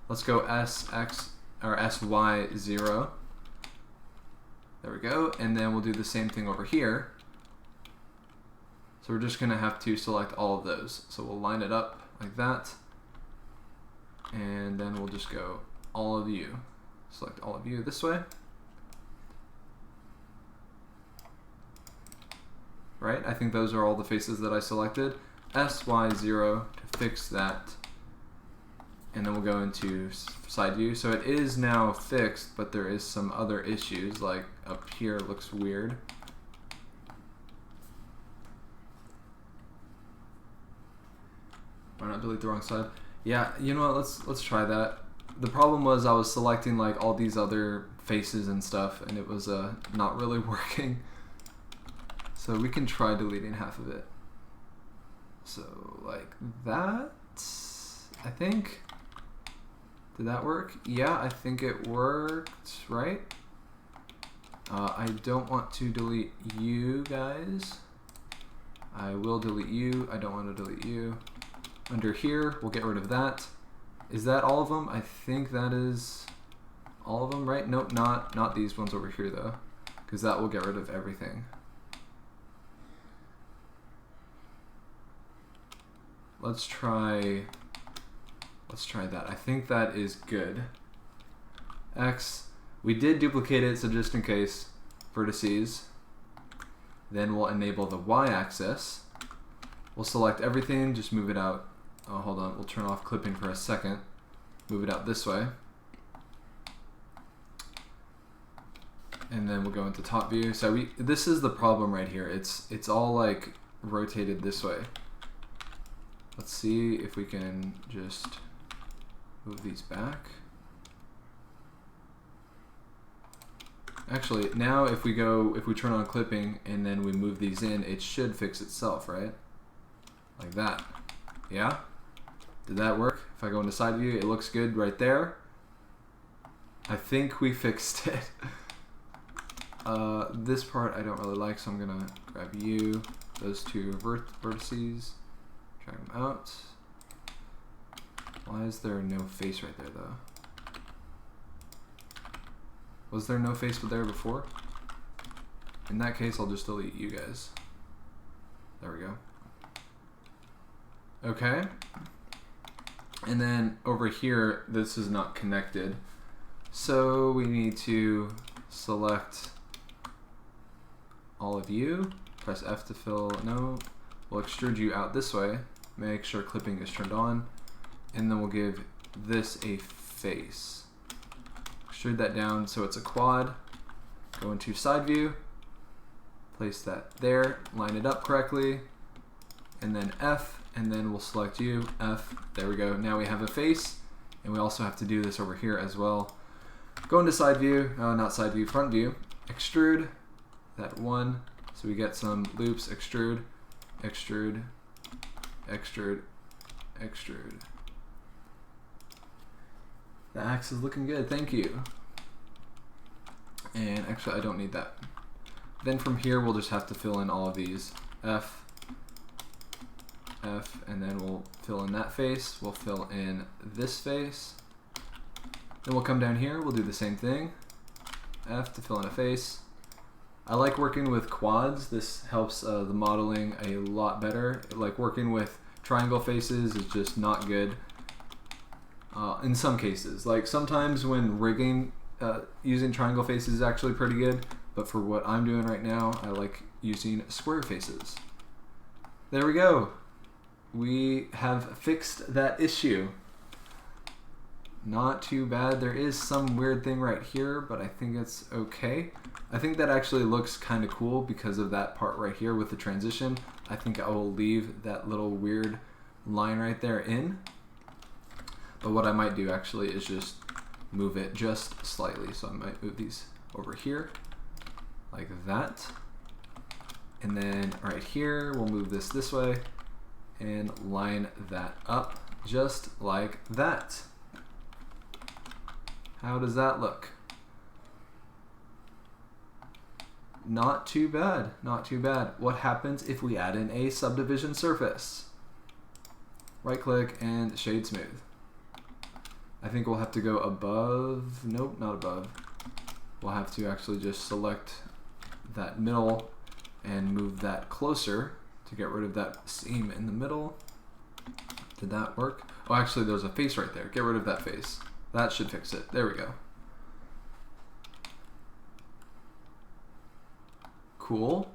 Let's go SX or SY0. There we go. And then we'll do the same thing over here. So we're just gonna have to select all of those. So we'll line it up like that. And then we'll just go all of you. Select all of you this way. Right? I think those are all the faces that I selected. SY0 to fix that, and then we'll go into side view. So it is now fixed, but there is some other issues, like up here it looks weird. Why not delete the wrong side? Yeah, you know what, let's try that. The problem was I was selecting like all these other faces and stuff, and it was not really working. So we can try deleting half of it. So like that, I think. Did that work? Yeah, I think it worked, right? I don't want to delete you guys. I will delete you. I don't want to delete you. Under here, we'll get rid of that. Is that all of them? I think that is all of them, right? Nope, not these ones over here though, because that will get rid of everything. Let's try that. I think that is good. X, we did duplicate it, so just in case, vertices. Then we'll enable the Y-axis. We'll select everything, just move it out. Oh, hold on, we'll turn off clipping for a second. Move it out this way. And then we'll go into top view. So this is the problem right here. It's all like rotated this way. Let's see if we can just move these back. Actually, now if we turn on clipping and then we move these in, it should fix itself, right? Like that. Yeah? Did that work? If I go into side view, it looks good right there. I think we fixed it. This part I don't really like, so I'm gonna grab you, those two vertices. Drag them out. Why is there no face right there though? Was there no face there before? In that case, I'll just delete you guys. There we go. Okay. And then over here, this is not connected. So we need to select all of you. Press F to fill, no. We'll extrude you out this way. Make sure clipping is turned on, and then we'll give this a face. Extrude that down so it's a quad. Go into side view, place that there, line it up correctly, and then F, and then we'll select you, F, there we go. Now we have a face, and we also have to do this over here as well. Go into side view, not side view, front view, extrude that one, so we get some loops, extrude, extrude, extrude, extrude. The axe is looking good, thank you. And actually I don't need that. Then from here we'll just have to fill in all of these. F, F, and then we'll fill in that face, we'll fill in this face. Then we'll come down here, we'll do the same thing. F to fill in a face. I like working with quads. This helps the modeling a lot better. Like working with triangle faces is just not good in some cases. Like sometimes when rigging, using triangle faces is actually pretty good, but for what I'm doing right now, I like using square faces. There we go. We have fixed that issue. Not too bad. There is some weird thing right here, but I think it's okay. I think that actually looks kind of cool because of that part right here with the transition. I think I will leave that little weird line right there in. But what I might do actually is just move it just slightly. So I might move these over here like that. And then right here, we'll move this way and line that up just like that. How does that look? Not too bad, not too bad. What happens if we add in a subdivision surface? Right click and shade smooth. I think we'll have to go above, nope, not above. We'll have to actually just select that middle and move that closer to get rid of that seam in the middle. Did that work? Oh, actually there's a face right there. Get rid of that face. That should fix it. There we go. Cool.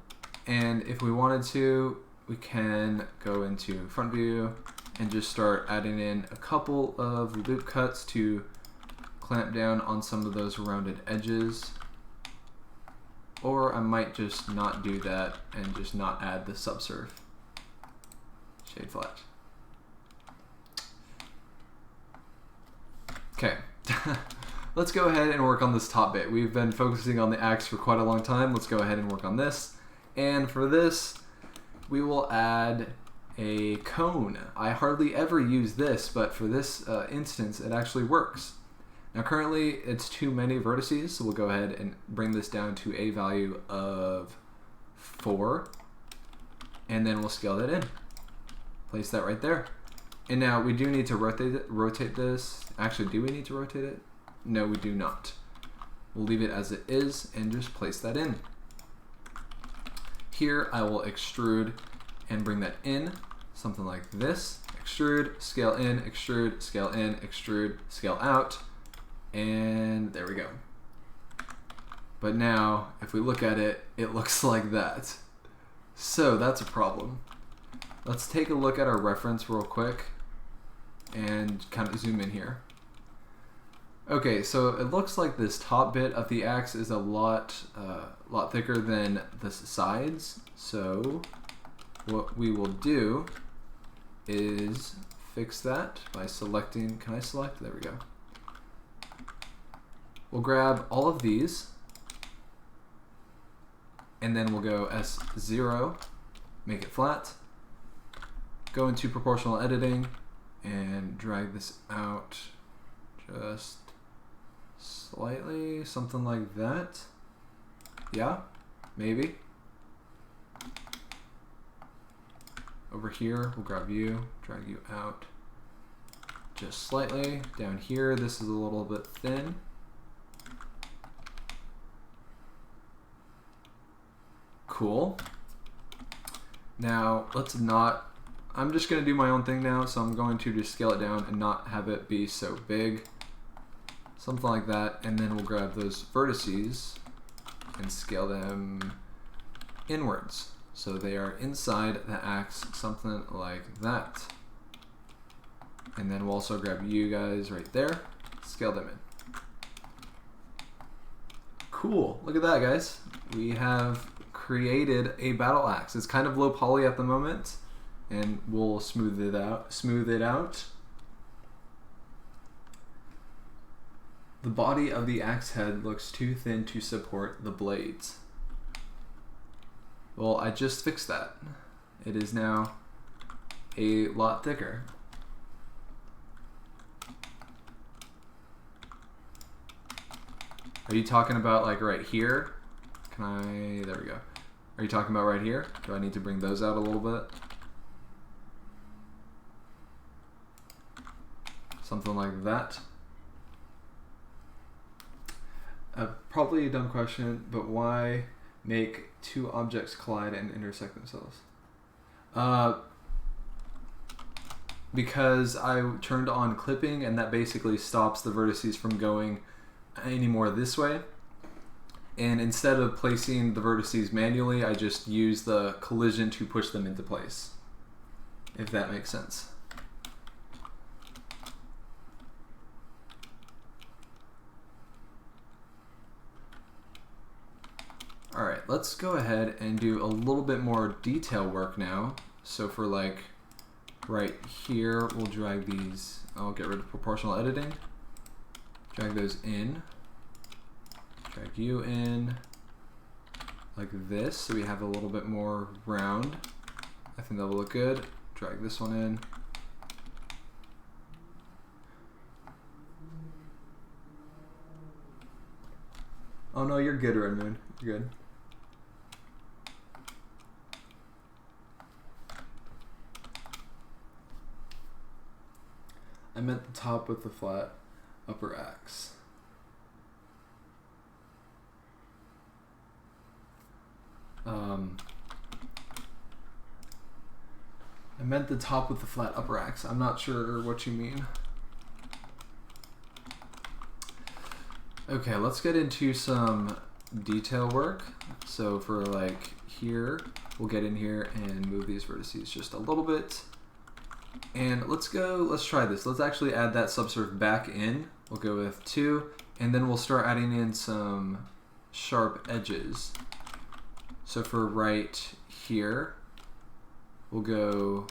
And if we wanted to, we can go into front view and just start adding in a couple of loop cuts to clamp down on some of those rounded edges. Or I might just not do that and just not add the subsurf. Shade flat. Okay, let's go ahead and work on this top bit. We've been focusing on the axe for quite a long time. Let's go ahead and work on this. And for this, we will add a cone. I hardly ever use this, but for this instance, it actually works. Now currently, it's too many vertices, so we'll go ahead and bring this down to a value of 4. And then we'll scale that in. Place that right there. And now we do need to rotate this. Actually, do we need to rotate it? No, we do not. We'll leave it as it is and just place that in. Here I will extrude and bring that in, something like this. Extrude, scale in, extrude, scale out, and there we go. But now, if we look at it, it looks like that. So that's a problem. Let's take a look at our reference real quick and kind of zoom in here. Okay, so it looks like this top bit of the axe is a lot thicker than the sides. So what we will do is fix that by selecting, can I select? There we go. We'll grab all of these and then we'll go S0, make it flat, go into proportional editing and drag this out just slightly, something like that. Yeah, maybe. Over here, we'll grab you, drag you out just slightly. Down here, this is a little bit thin. Cool. Now, let's not, I'm just going to do my own thing now, so I'm going to just scale it down and not have it be so big. Something like that, and then we'll grab those vertices and scale them inwards. So they are inside the axe, something like that. And then we'll also grab you guys right there, scale them in. Cool, look at that guys. We have created a battle axe. It's kind of low poly at the moment, and we'll smooth it out. The body of the axe head looks too thin to support the blades. Well, I just fixed that. it is now a lot thicker. Are you talking about like right here? Can I, there we go. Are you talking about right here? Do I need to bring those out a little bit? Something like that. Probably a dumb question, but why make two objects collide and intersect themselves? Because I turned on clipping, and that basically stops the vertices from going any more this way. And instead of placing the vertices manually, I just use the collision to push them into place, if that makes sense. All right, let's go ahead and do a little bit more detail work now. So for like right here, we'll drag these, I'll get rid of proportional editing. Drag those in. Drag you in like this, so we have a little bit more round. I think that will look good. Drag this one in. Oh no, you're good, Red Moon. You're good. I meant the top with the flat upper axe. I meant the top with the flat upper axe. I'm not sure what you mean. Okay, let's get into some detail work. So for like here, we'll get in here and move these vertices just a little bit. And let's try this. Let's actually add that subsurf back in. We'll go with 2, and then we'll start adding in some sharp edges. So for right here, we'll go,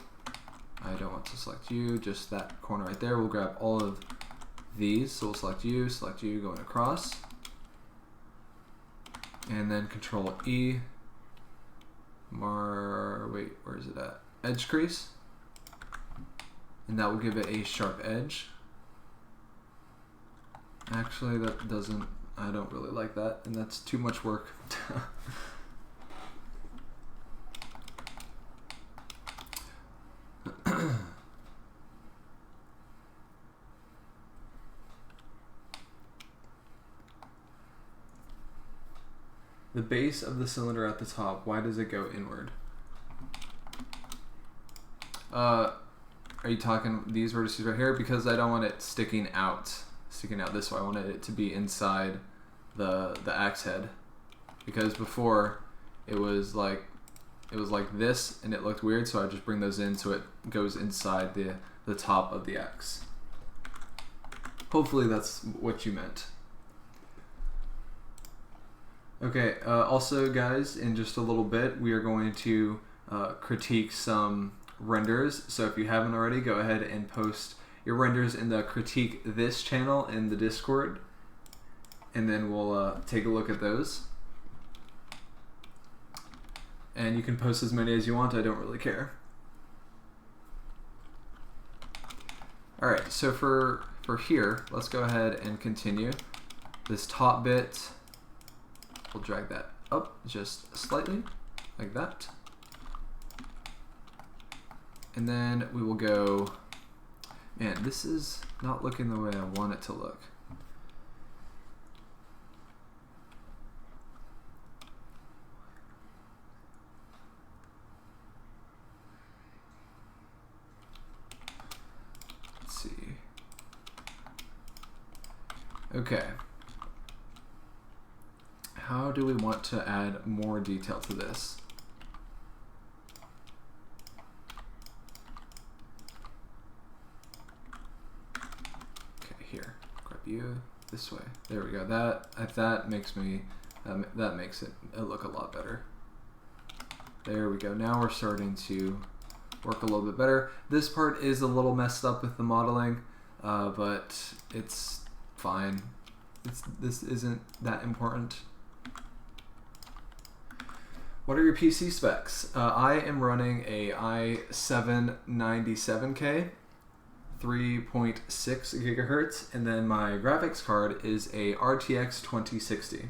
I don't want to select you, just that corner right there. We'll grab all of these. So we'll select you, going across. And then Control E, wait, where is it at? Edge crease. And that will give it a sharp edge. Actually, that doesn't, I don't really like that, and that's too much work. The base of the cylinder at the top, why does it go inward? Are you talking these vertices right here? Because I don't want it sticking out this way. I wanted it to be inside the axe head. Because before it was like this and it looked weird, so I just bring those in so it goes inside the top of the axe. Hopefully that's what you meant. Okay, also guys, in just a little bit we are going to critique some renders. So if you haven't already, go ahead and post your renders in the critique this channel in the Discord, and then we'll take a look at those. And you can post as many as you want, I don't really care. Alright, so for here, let's go ahead and continue. This top bit, we'll drag that up just slightly, like that. And then we will go, man, this is not looking the way I want it to look. Let's see. Okay. How do we want to add more detail to this? Here, grab you this way. There we go. That makes it look a lot better. There we go. Now we're starting to work a little bit better. This part is a little messed up with the modeling, but it's fine. This isn't that important. What are your PC specs? I am running a i7-97K, 3.6 gigahertz, and then my graphics card is a RTX 2060.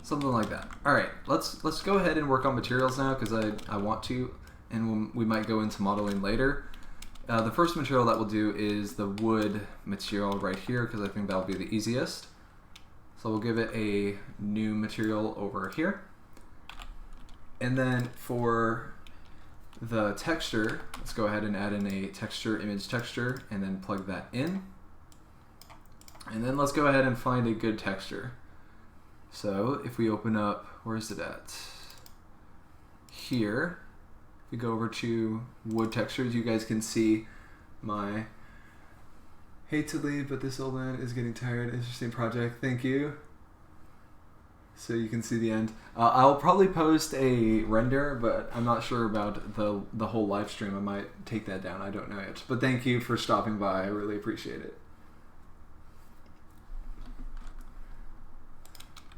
Something like that. All right, let's go ahead and work on materials now because I want to, and we might go into modeling later. The first material that we'll do is the wood material right here because I think that'll be the easiest. So we'll give it a new material over here. And then for the texture, let's go ahead and add in a texture, image texture, and then plug that in. And then let's go ahead and find a good texture. So if we open up, where is it at? Here. If we go over to wood textures, you guys can see my hate to leave, but this old man is getting tired. Interesting project. Thank you. So you can see the end. I'll probably post a render, but I'm not sure about the whole live stream. I might take that down. I don't know yet. But thank you for stopping by. I really appreciate it.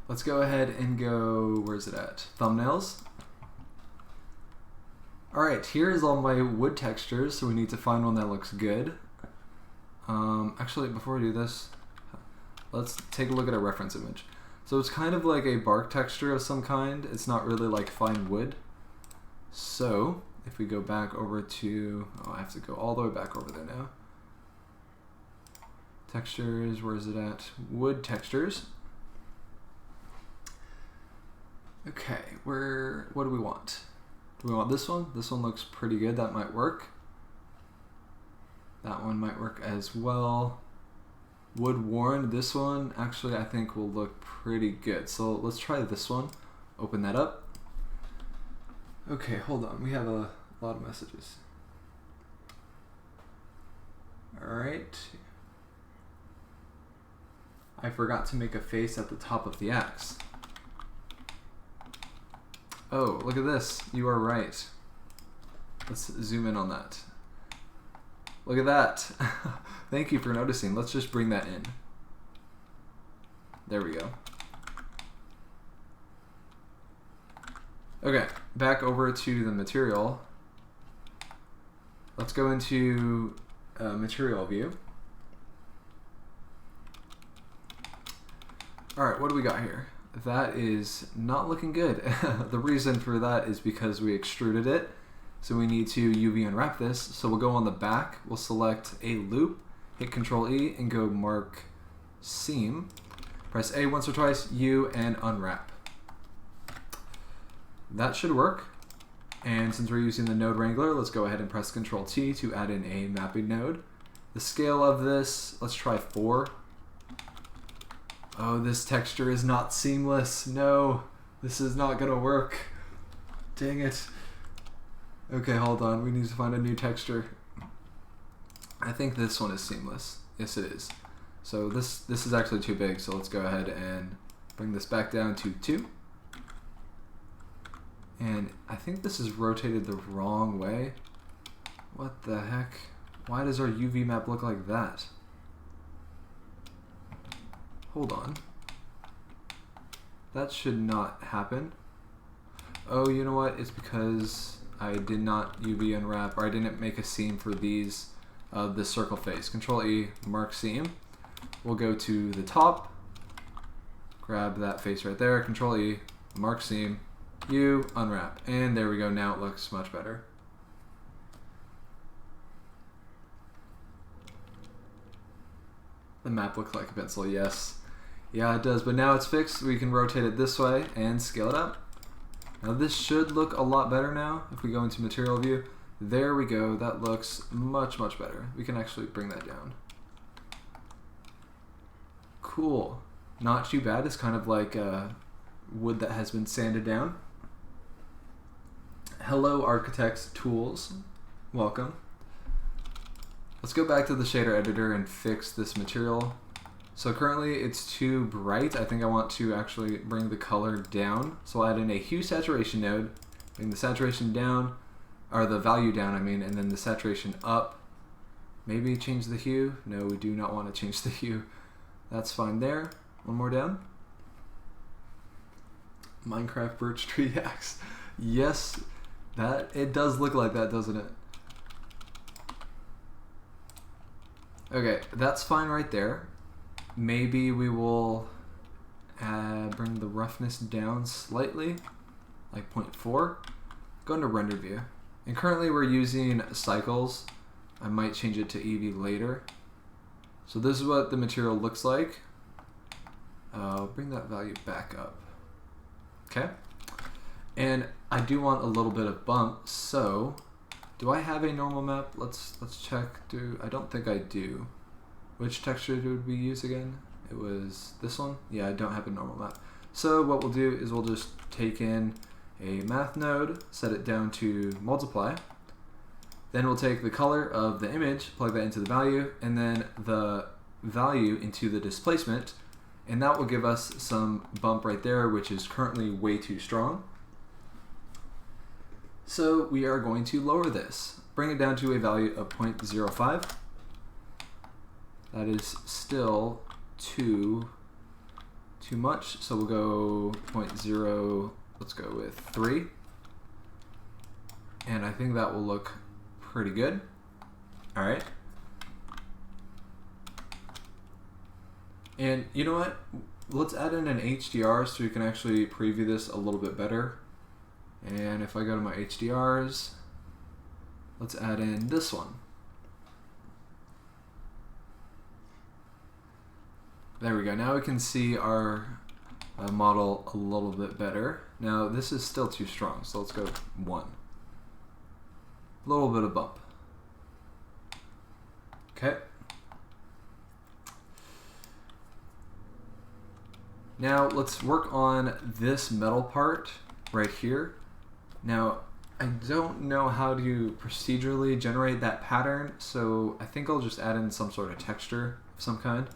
Let's go ahead and go, where's it at? Thumbnails. All right, here's all my wood textures, so we need to find one that looks good. Actually, before we do this, let's take a look at a reference image. So it's kind of like a bark texture of some kind. It's not really like fine wood. So if we go back over to, oh, I have to go all the way back over there now. Textures, where is it at? Wood textures. Okay, what do we want? Do we want this one? This one looks pretty good. That might work. That one might work as well. Wood worn, this one actually I think will look pretty good. So let's try this one. Open that up. Okay, hold on. We have a lot of messages. All right. I forgot to make a face at the top of the axe. Oh, look at this. You are right. Let's zoom in on that. Look at that. Thank you for noticing. Let's just bring that in. There we go. Okay, back over to the material. Let's go into material view. All right, what do we got here? That is not looking good. The reason for that is because we extruded it. So we need to UV unwrap this. So we'll go on the back, we'll select a loop, hit Control E and go mark seam. Press A once or twice, U, and unwrap. That should work. And since we're using the node wrangler, let's go ahead and press Control T to add in a mapping node. The scale of this, let's try 4. Oh, this texture is not seamless. No, this is not gonna work. Dang it. Okay, hold on. We need to find a new texture. I think this one is seamless. Yes, it is. So this is actually too big, so let's go ahead and bring this back down to 2. And I think this is rotated the wrong way. What the heck? Why does our UV map look like that? Hold on. That should not happen. Oh, you know what? It's because I did not UV unwrap, or I didn't make a seam for these, this circle face. Control E, mark seam. We'll go to the top, grab that face right there, Control E, mark seam, U, unwrap. And there we go, now it looks much better. The map looks like a pencil, yes. Yeah, it does, but now it's fixed. We can rotate it this way and scale it up. Now this should look a lot better now. If we go into material view, there we go. That looks much, much better. We can actually bring that down. Cool. Not too bad. It's kind of like wood that has been sanded down. Hello, Architects Tools. Welcome. Let's go back to the shader editor and fix this material. So currently it's too bright. I think I want to actually bring the color down. So I'll add in a hue saturation node, bring the saturation down, or the value down, I mean, and then the saturation up. Maybe change the hue. No, we do not want to change the hue. That's fine there. One more down. Minecraft birch tree axe. Yes, that it does look like that, doesn't it? Okay, that's fine right there. Maybe we will bring the roughness down slightly, like 0.4. Go into render view. And currently we're using cycles. I might change it to EV later. So this is what the material looks like. I'll bring that value back up. Okay. And I do want a little bit of bump, so do I have a normal map? Let's check. I don't think I do. Which texture did we use again? It was this one? Yeah, I don't have a normal map. So what we'll do is we'll just take in a math node, set it down to multiply. Then we'll take the color of the image, plug that into the value, and then the value into the displacement, and that will give us some bump right there, which is currently way too strong. So we are going to lower this, bring it down to a value of 0.05. That is still too much, so we'll go 0.0, let's go with 3. And I think that will look pretty good. All right. And you know what? Let's add in an HDR so we can actually preview this a little bit better. And if I go to my HDRs, let's add in this one. There we go. Now we can see our model a little bit better. Now this is still too strong, so let's go 1. A little bit of bump. Okay. Now let's work on this metal part right here. Now I don't know how to procedurally generate that pattern, so I think I'll just add in some sort of texture of some kind.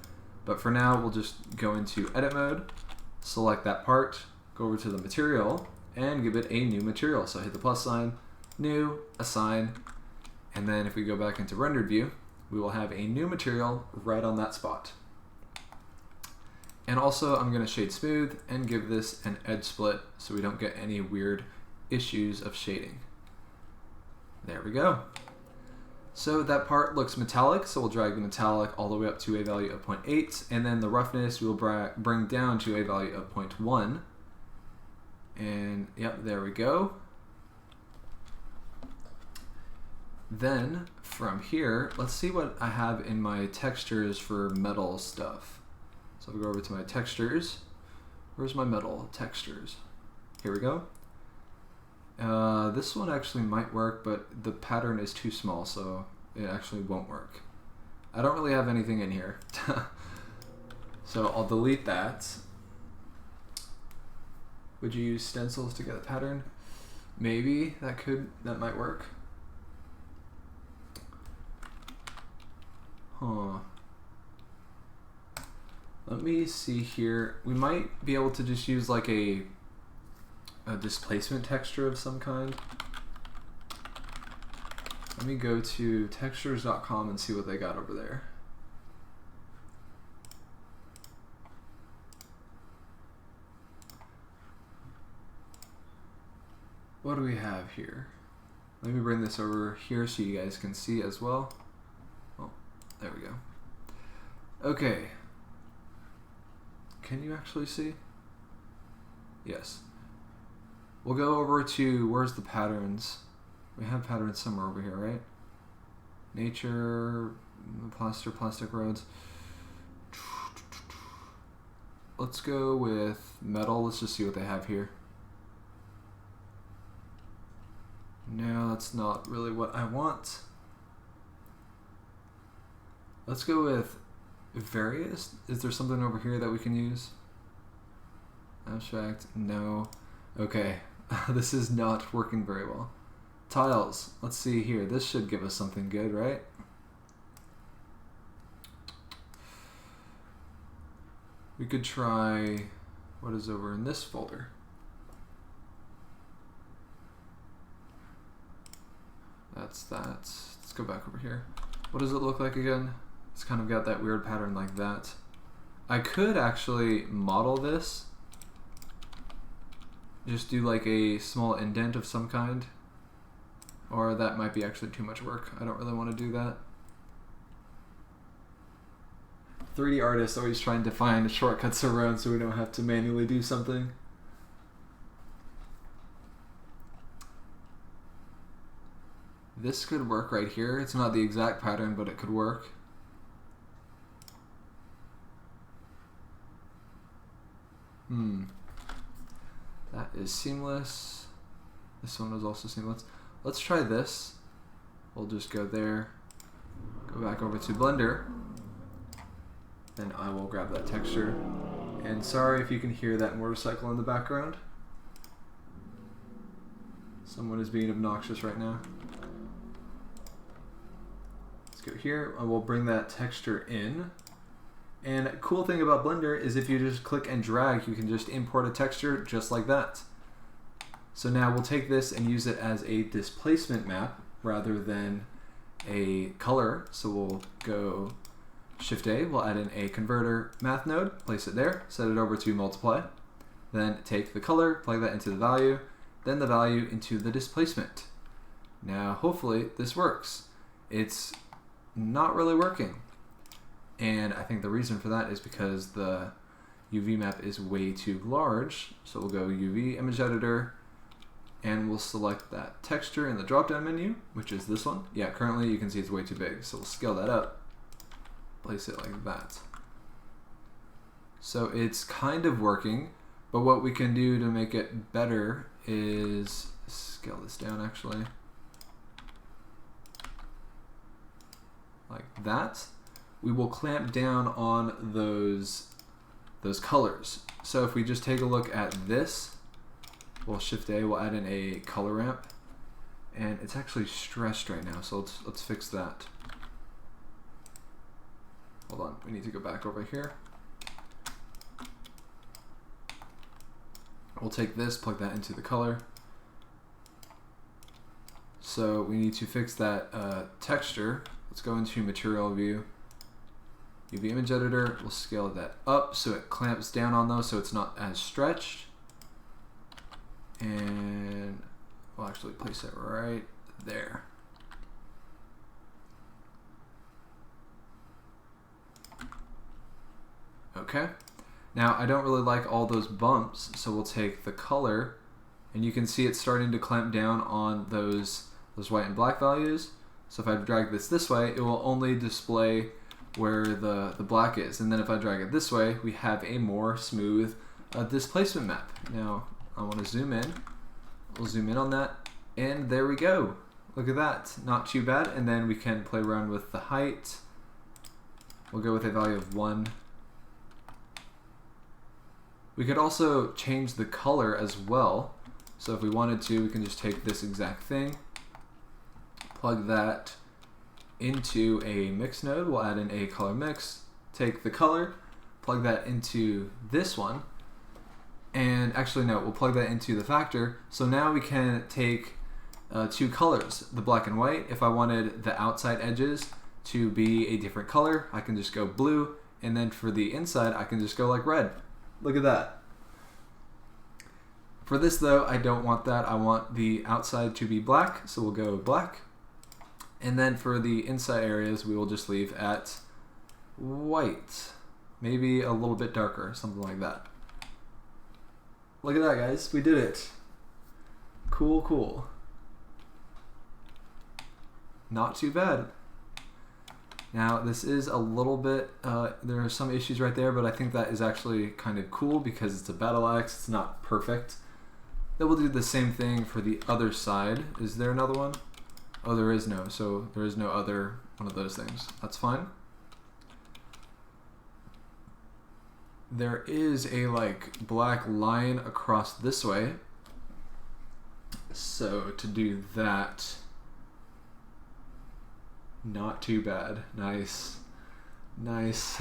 But for now, we'll just go into edit mode, select that part, go over to the material, and give it a new material. So hit the plus sign, new, assign, and then if we go back into rendered view, we will have a new material right on that spot. And also, I'm going to shade smooth and give this an edge split so we don't get any weird issues of shading. There we go. So that part looks metallic, so we'll drag the metallic all the way up to a value of 0.8, and then the roughness we'll bring down to a value of 0.1. And yep, there we go. Then from here, let's see what I have in my textures for metal stuff. So I'll go over to my textures. Where's my metal textures? Here we go. This one actually might work, but the pattern is too small, so it actually won't work. I don't really have anything in here. So I'll delete that. Would you use stencils to get a pattern? Maybe that might work. Huh. Let me see here. We might be able to just use like a displacement texture of some kind. Let me go to textures.com and see what they got over there. What do we have here? Let me bring this over here so you guys can see as well. Oh, there we go. Okay. Can you actually see? Yes. We'll go over to, where's the patterns? We have patterns somewhere over here, right? Nature, plastic roads. Let's go with metal. Let's just see what they have here. No, that's not really what I want. Let's go with various. Is there something over here that we can use? Abstract, no. Okay, this is not working very well. Tiles, let's see here. This should give us something good, right? We could try what is over in this folder. That's that. Let's go back over here. What does it look like again? It's kind of got that weird pattern like that. I could actually model this. Just do like a small indent of some kind. Or that might be actually too much work. I don't really want to do that. 3D artists always trying to find shortcuts around so we don't have to manually do something. This could work right here. It's not the exact pattern, but it could work. That is seamless. This one is also seamless. Let's try this. We'll just go there, go back over to Blender, then I will grab that texture. And sorry if you can hear that motorcycle in the background. Someone is being obnoxious right now. Let's go here, and we'll bring that texture in. And a cool thing about Blender is if you just click and drag, you can just import a texture just like that. So now we'll take this and use it as a displacement map rather than a color. So we'll go Shift A, we'll add in a converter math node, place it there, set it over to multiply, then take the color, plug that into the value, then the value into the displacement. Now hopefully this works. It's not really working. And I think the reason for that is because the UV map is way too large. So we'll go UV image editor, and we'll select that texture in the drop-down menu, which is this one. Yeah, currently you can see it's way too big, so we'll scale that up, place it like that. So it's kind of working, but what we can do to make it better is scale this down actually, like that. We will clamp down on those colors. So if we just take a look at this, we'll Shift A, we'll add in a color ramp, and it's actually stressed right now, so let's fix that. Hold on, we need to go back over here. We'll take this, plug that into the color. So we need to fix that texture. Let's go into material view, UV image editor, we'll scale that up so it clamps down on those so it's not as stretched. And we'll actually place it right there. Okay. Now I don't really like all those bumps, so we'll take the color, and you can see it's starting to clamp down on those white and black values. So if I drag this way, it will only display where the black is, and then if I drag it this way, we have a more smooth displacement map. Now I want to zoom in. We'll zoom in on that, and there we go. Look at that, not too bad. And then we can play around with the height. We'll go with a value of 1. We could also change the color as well. So if we wanted to, we can just take this exact thing, plug that into a mix node. We'll add in a color mix, take the color, plug that into this one, and actually no, we'll plug that into the factor. So now we can take two colors, the black and white. If I wanted the outside edges to be a different color, I can just go blue, and then for the inside, I can just go like red. Look at that. For this though, I don't want that. I want the outside to be black, so we'll go black. And then for the inside areas, we will just leave at white. Maybe a little bit darker, something like that. Look at that, guys. We did it. Cool, cool. Not too bad. Now, this is a little bit, there are some issues right there, but I think that is actually kind of cool because it's a battle axe. It's not perfect. Then we'll do the same thing for the other side. Is there another one? Oh, there is no. So there is no other one of those things. That's fine. There is a like black line across this way. So to do that, not too bad. Nice. Nice.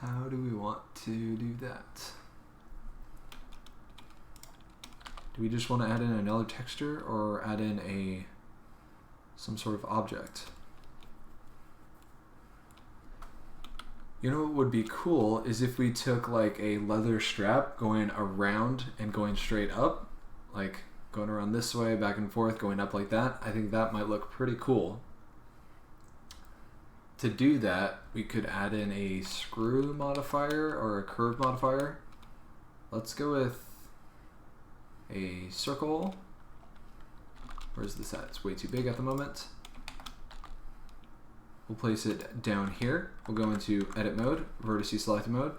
How do we want to do that? Do we just want to add in another texture or add in some sort of object? You know what would be cool is if we took like a leather strap going around and going straight up, like going around this way, back and forth, going up like that. I think that might look pretty cool. To do that, we could add in a screw modifier or a curve modifier. Let's go with a circle. Where's this at? It's way too big at the moment. We'll place it down here. We'll go into edit mode, vertice select mode.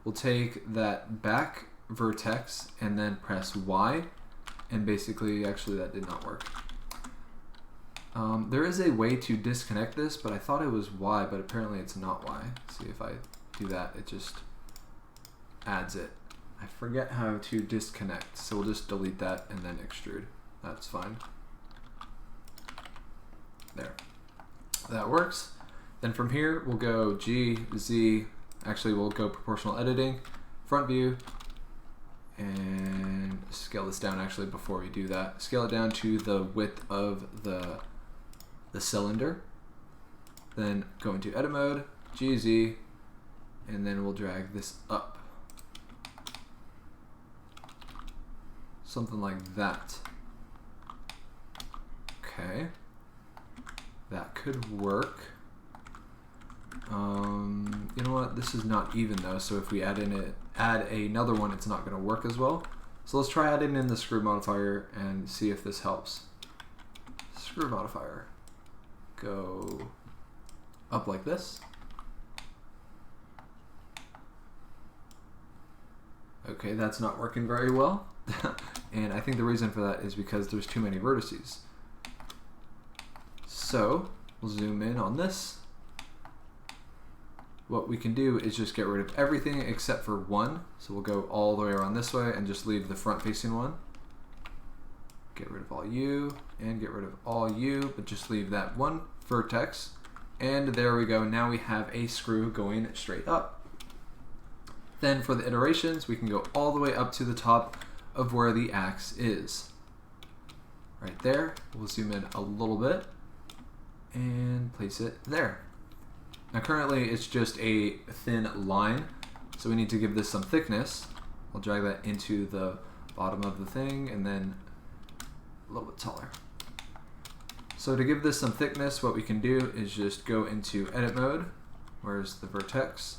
We'll take that back vertex and then press Y. And basically, actually that did not work. There is a way to disconnect this, but I thought it was Y, but apparently it's not Y. See, if I do that, it just adds it. I forget how to disconnect, so we'll just delete that and then extrude. That's fine. There. That works. Then from here, we'll go G, Z, actually we'll go proportional editing, front view, and scale this down actually before we do that. Scale it down to the width of the cylinder. Then go into edit mode, G, Z, and then we'll drag this up. Something like that. Okay. That could work. You know what? This is not even though, so if we add another one, it's not going to work as well. So let's try adding in the screw modifier and see if this helps. Screw modifier. Go up like this. Okay, that's not working very well. And I think the reason for that is because there's too many vertices. So we'll zoom in on this. What we can do is just get rid of everything except for one. So we'll go all the way around this way and just leave the front facing one. Get rid of all you and get rid of all you, but just leave that one vertex. And there we go. Now we have a screw going straight up. Then for the iterations, we can go all the way up to the top of where the axe is. Right there. We'll zoom in a little bit and place it there. Now currently it's just a thin line, so we need to give this some thickness. We'll drag that into the bottom of the thing and then a little bit taller. So to give this some thickness, what we can do is just go into edit mode. Where's the vertex?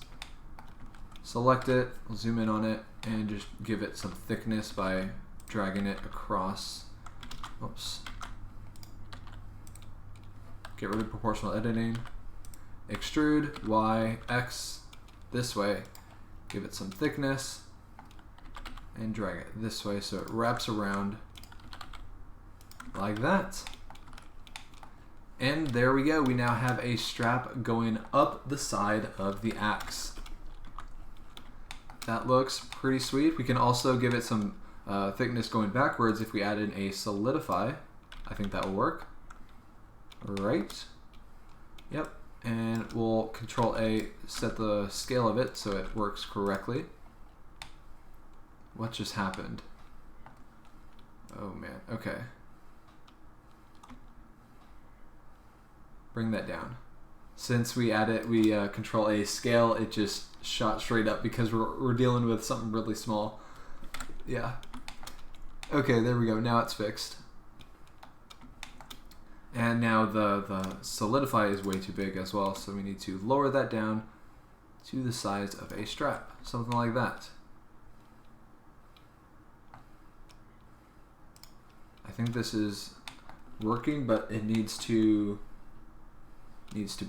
Select it, we'll zoom in on it, and just give it some thickness by dragging it across. Oops. Get rid of proportional editing. Extrude, Y, X, this way. Give it some thickness, and drag it this way so it wraps around like that. And there we go. We now have a strap going up the side of the axe. That looks pretty sweet. We can also give it some thickness going backwards if we add in a solidify. I think that will work. Right. Yep. And we'll Control A, set the scale of it so it works correctly. What just happened? Oh man, okay. Bring that down. Since we Control A scale, it just shot straight up because we're dealing with something really small. Yeah. Okay, there we go. Now it's fixed. And now the solidify is way too big as well, so we need to lower that down to the size of a strap, something like that. I think this is working, but it needs to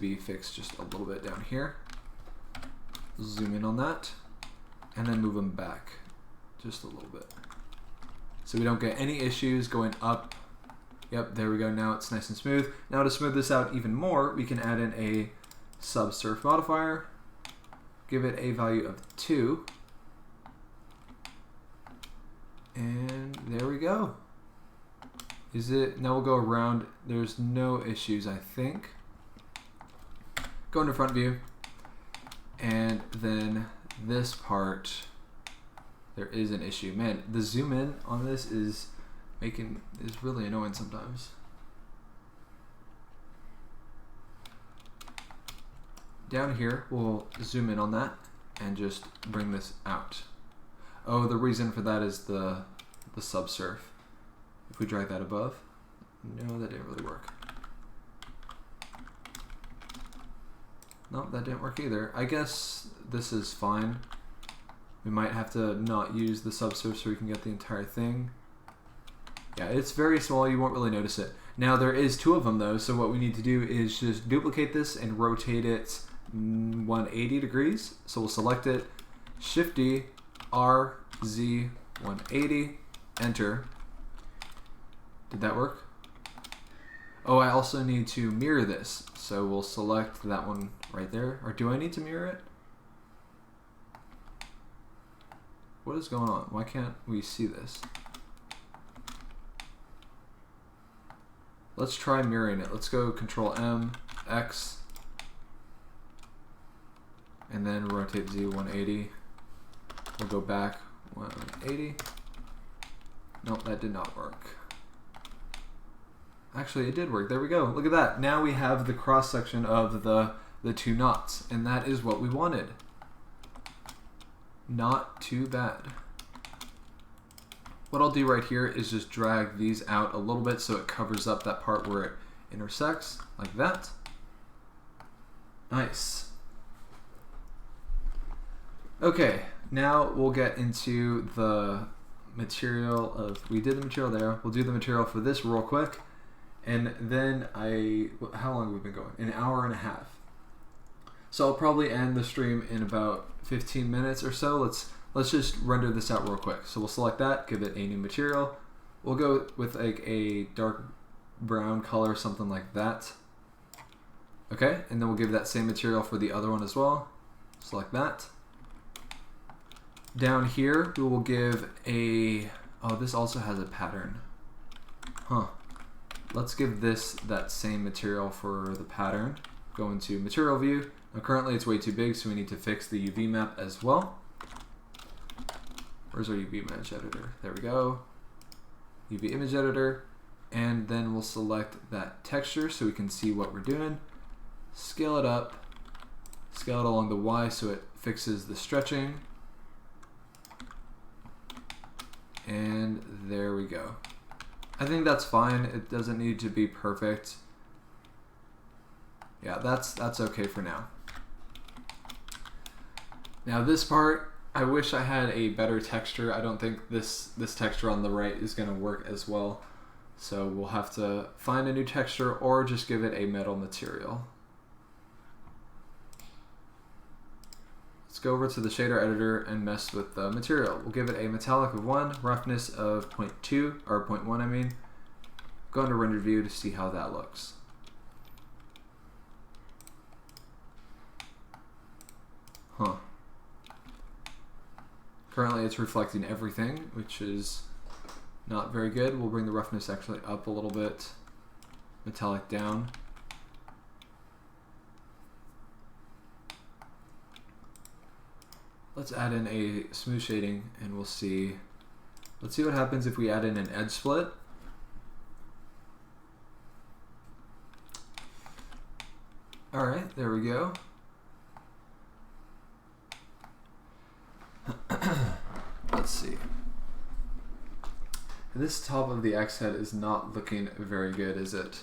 be fixed just a little bit down here. Zoom in on that, and then move them back just a little bit, so we don't get any issues going up. Yep, there we go. Now it's nice and smooth. Now to smooth this out even more, we can add in a subsurf modifier. Give it a value of 2. And there we go. Now we'll go around. There's no issues, I think. Go into front view. And then this part, there is an issue. Man, the zoom in on this is really annoying sometimes. down here, we'll zoom in on that and just bring this out. Oh, the reason for that is the subsurf. If we drag that above, no, that didn't really work. Nope, that didn't work either. I guess this is fine. We might have to not use the subsurf so we can get the entire thing. Yeah, it's very small, you won't really notice it. Now there is 2 of them though, so what we need to do is just duplicate this and rotate it 180 degrees. So we'll select it, Shift D, R, Z, 180, enter. Did that work? Oh, I also need to mirror this. So we'll select that one right there. Or do I need to mirror it? What is going on? Why can't we see this? Let's try mirroring it. Let's go Control M, X, and then rotate Z 180. We'll go back 180. Nope, that did not work. Actually, it did work. There we go. Look at that. Now we have the cross section of the 2 knots, and that is what we wanted. Not too bad. What I'll do right here is just drag these out a little bit so it covers up that part where it intersects, like that. Nice. Okay, now we'll get into the material of, we did the material there, we'll do the material for this real quick, and then how long have we been going? An hour and a half. So I'll probably end the stream in about 15 minutes or so. Let's just render this out real quick. So we'll select that, give it a new material. We'll go with like a dark brown color, something like that. Okay, and then we'll give that same material for the other one as well. Select that. Down here, we will give a, oh, this also has a pattern. Huh. Let's give this that same material for the pattern. Go into material view. Now currently it's way too big, so we need to fix the UV map as well. Where's our UV image editor? There we go. UV image editor. And then we'll select that texture so we can see what we're doing. Scale it up. Scale it along the Y so it fixes the stretching. And there we go. I think that's fine. It doesn't need to be perfect. Yeah, that's okay for now. Now this part, I wish I had a better texture. I don't think this texture on the right is going to work as well. So we'll have to find a new texture or just give it a metal material. Let's go over to the shader editor and mess with the material. We'll give it a metallic of 1, roughness of 0.2, or 0.1 I mean. Go into render view to see how that looks. Huh. Currently it's reflecting everything, which is not very good. We'll bring the roughness actually up a little bit. Metallic down. Let's add in a smooth shading and we'll see. Let's see what happens if we add in an edge split. Alright, there we go. Let's see. This top of the X head is not looking very good, is it?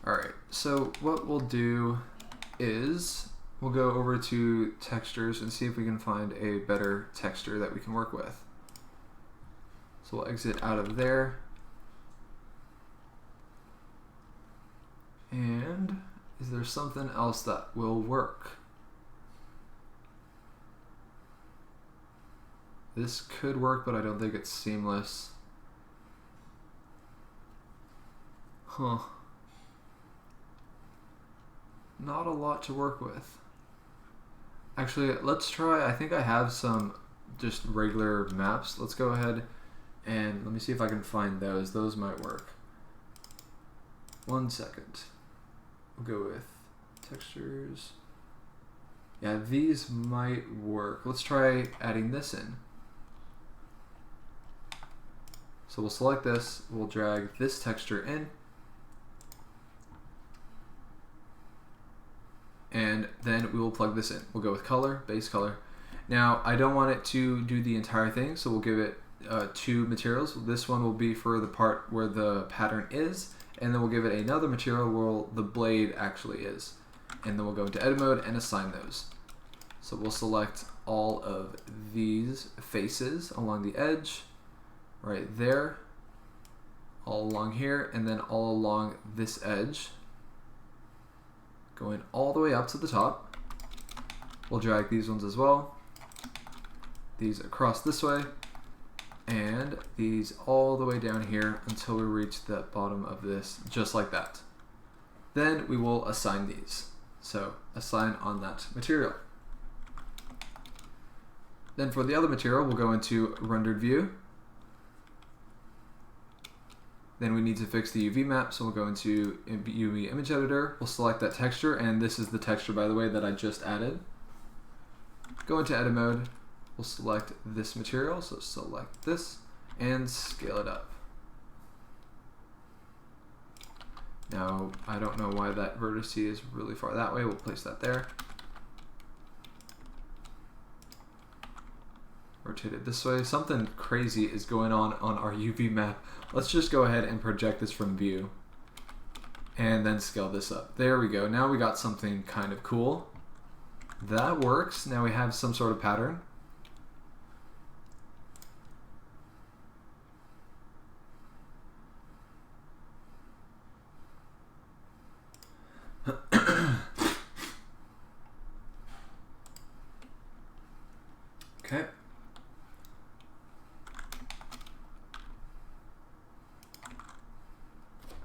Alright, so what we'll do is we'll go over to textures and see if we can find a better texture that we can work with. So we'll exit out of there. And is there something else that will work? This could work, but I don't think it's seamless. Huh. Not a lot to work with. Actually, let's try, I think I have some just regular maps. Let's go ahead and let me see if I can find those. Those might work. 1 second. We'll go with textures. Yeah, these might work. Let's try adding this in. So we'll select this, we'll drag this texture in. and then we will plug this in. We'll go with color, base color. Now I don't want it to do the entire thing, so we'll give it 2 materials. This one will be for the part where the pattern is, and then we'll give it another material where the blade actually is. And then we'll go into edit mode and assign those. So we'll select all of these faces along the edge, right there, all along here, and then all along this edge, going all the way up to the top. We'll drag these ones as well, these across this way, and these all the way down here until we reach the bottom of this, just like that. Then we will assign these. So assign on that material. Then for the other material, we'll go into rendered view. Then we need to fix the UV map, so we'll go into UV image editor. We'll select that texture, and this is the texture, by the way, that I just added. Go into edit mode. We'll select this material, so select this, and scale it up. Now, I don't know why that vertex is really far that way. We'll place that there. Rotate it this way. Something crazy is going on our UV map. Let's just go ahead and project this from view and then scale this up. There we go. Now we got something kind of cool. That works. Now we have some sort of pattern. Okay.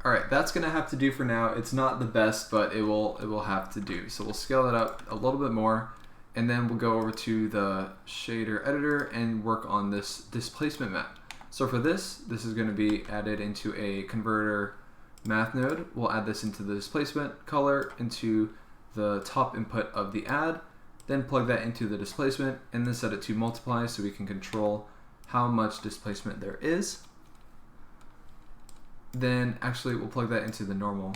All right, that's gonna have to do for now. It's not the best, but it will have to do. So we'll scale it up a little bit more, and then we'll go over to the shader editor and work on this displacement map. So for this is gonna be added into a converter math node. We'll add this into the displacement color into the top input of the add, then plug that into the displacement, and then set it to multiply so we can control how much displacement there is. Then actually we'll plug that into the normal.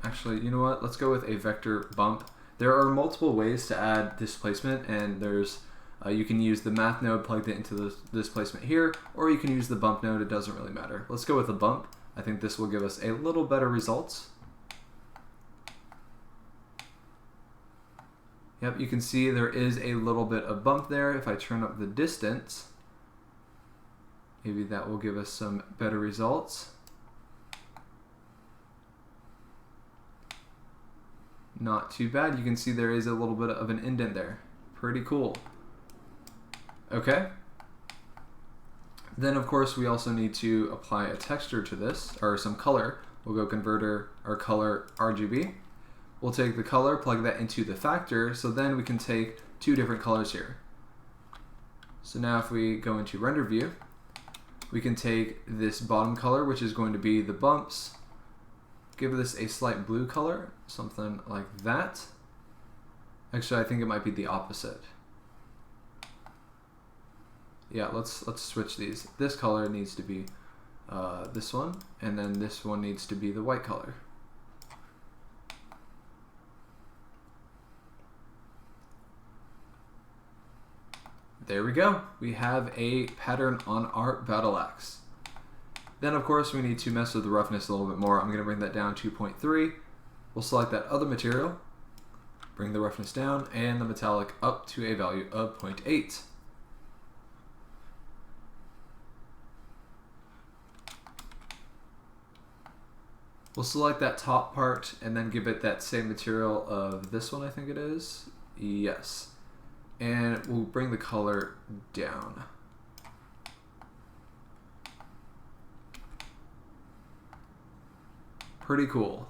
Actually, you know what? Let's go with a vector bump. There are multiple ways to add displacement, and there's you can use the math node, plug it into the displacement here, or you can use the bump node. It doesn't really matter. Let's go with the bump. I think this will give us a little better results. Yep, you can see there is a little bit of bump there. If I turn up the distance, maybe that will give us some better results. Not too bad. You can see there is a little bit of an indent there. Pretty cool. Okay. Then of course we also need to apply a texture to this, or some color. We'll go converter or color RGB. We'll take the color, plug that into the factor, so then we can take 2 different colors here. So now if we go into render view, we can take this bottom color, which is going to be the bumps, give this a slight blue color, something like that. Actually, I think it might be the opposite. Yeah, let's switch these. This color needs to be this one, and then this one needs to be the white color. There we go. We have a pattern on our battle axe. Then of course we need to mess with the roughness a little bit more. I'm going to bring that down to 0.3. We'll select that other material, bring the roughness down, and the metallic up to a value of 0.8. We'll select that top part and then give it that same material of this one, I think it is. Yes. And we'll bring the color down. Pretty cool.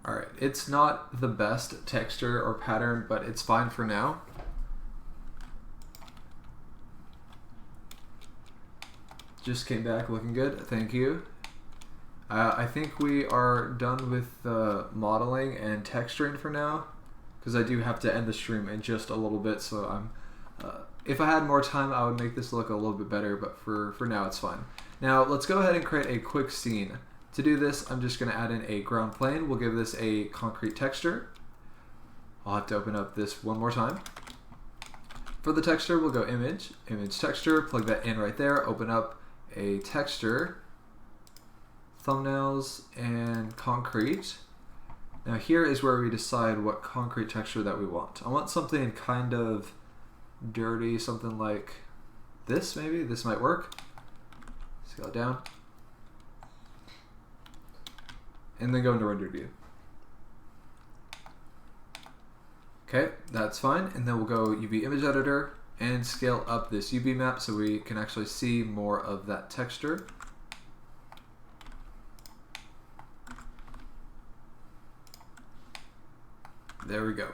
All right, it's not the best texture or pattern, but it's fine for now. Just came back looking good, thank you. I think we are done with the modeling and texturing for now, because I do have to end the stream in just a little bit, so I'm If I had more time, I would make this look a little bit better, but for now it's fine. Now let's go ahead and create a quick scene. To do this, I'm just going to add in a ground plane. We'll give this a concrete texture. I'll have to open up this one more time. For the texture, we'll go image, image texture, plug that in right there, open up a texture, thumbnails, and concrete. Now here is where we decide what concrete texture that we want. I want something kind of dirty, something like this maybe. This might work. Scale it down. And then go into render view. Okay, that's fine. And then we'll go UV image editor and scale up this UV map so we can actually see more of that texture. There we go.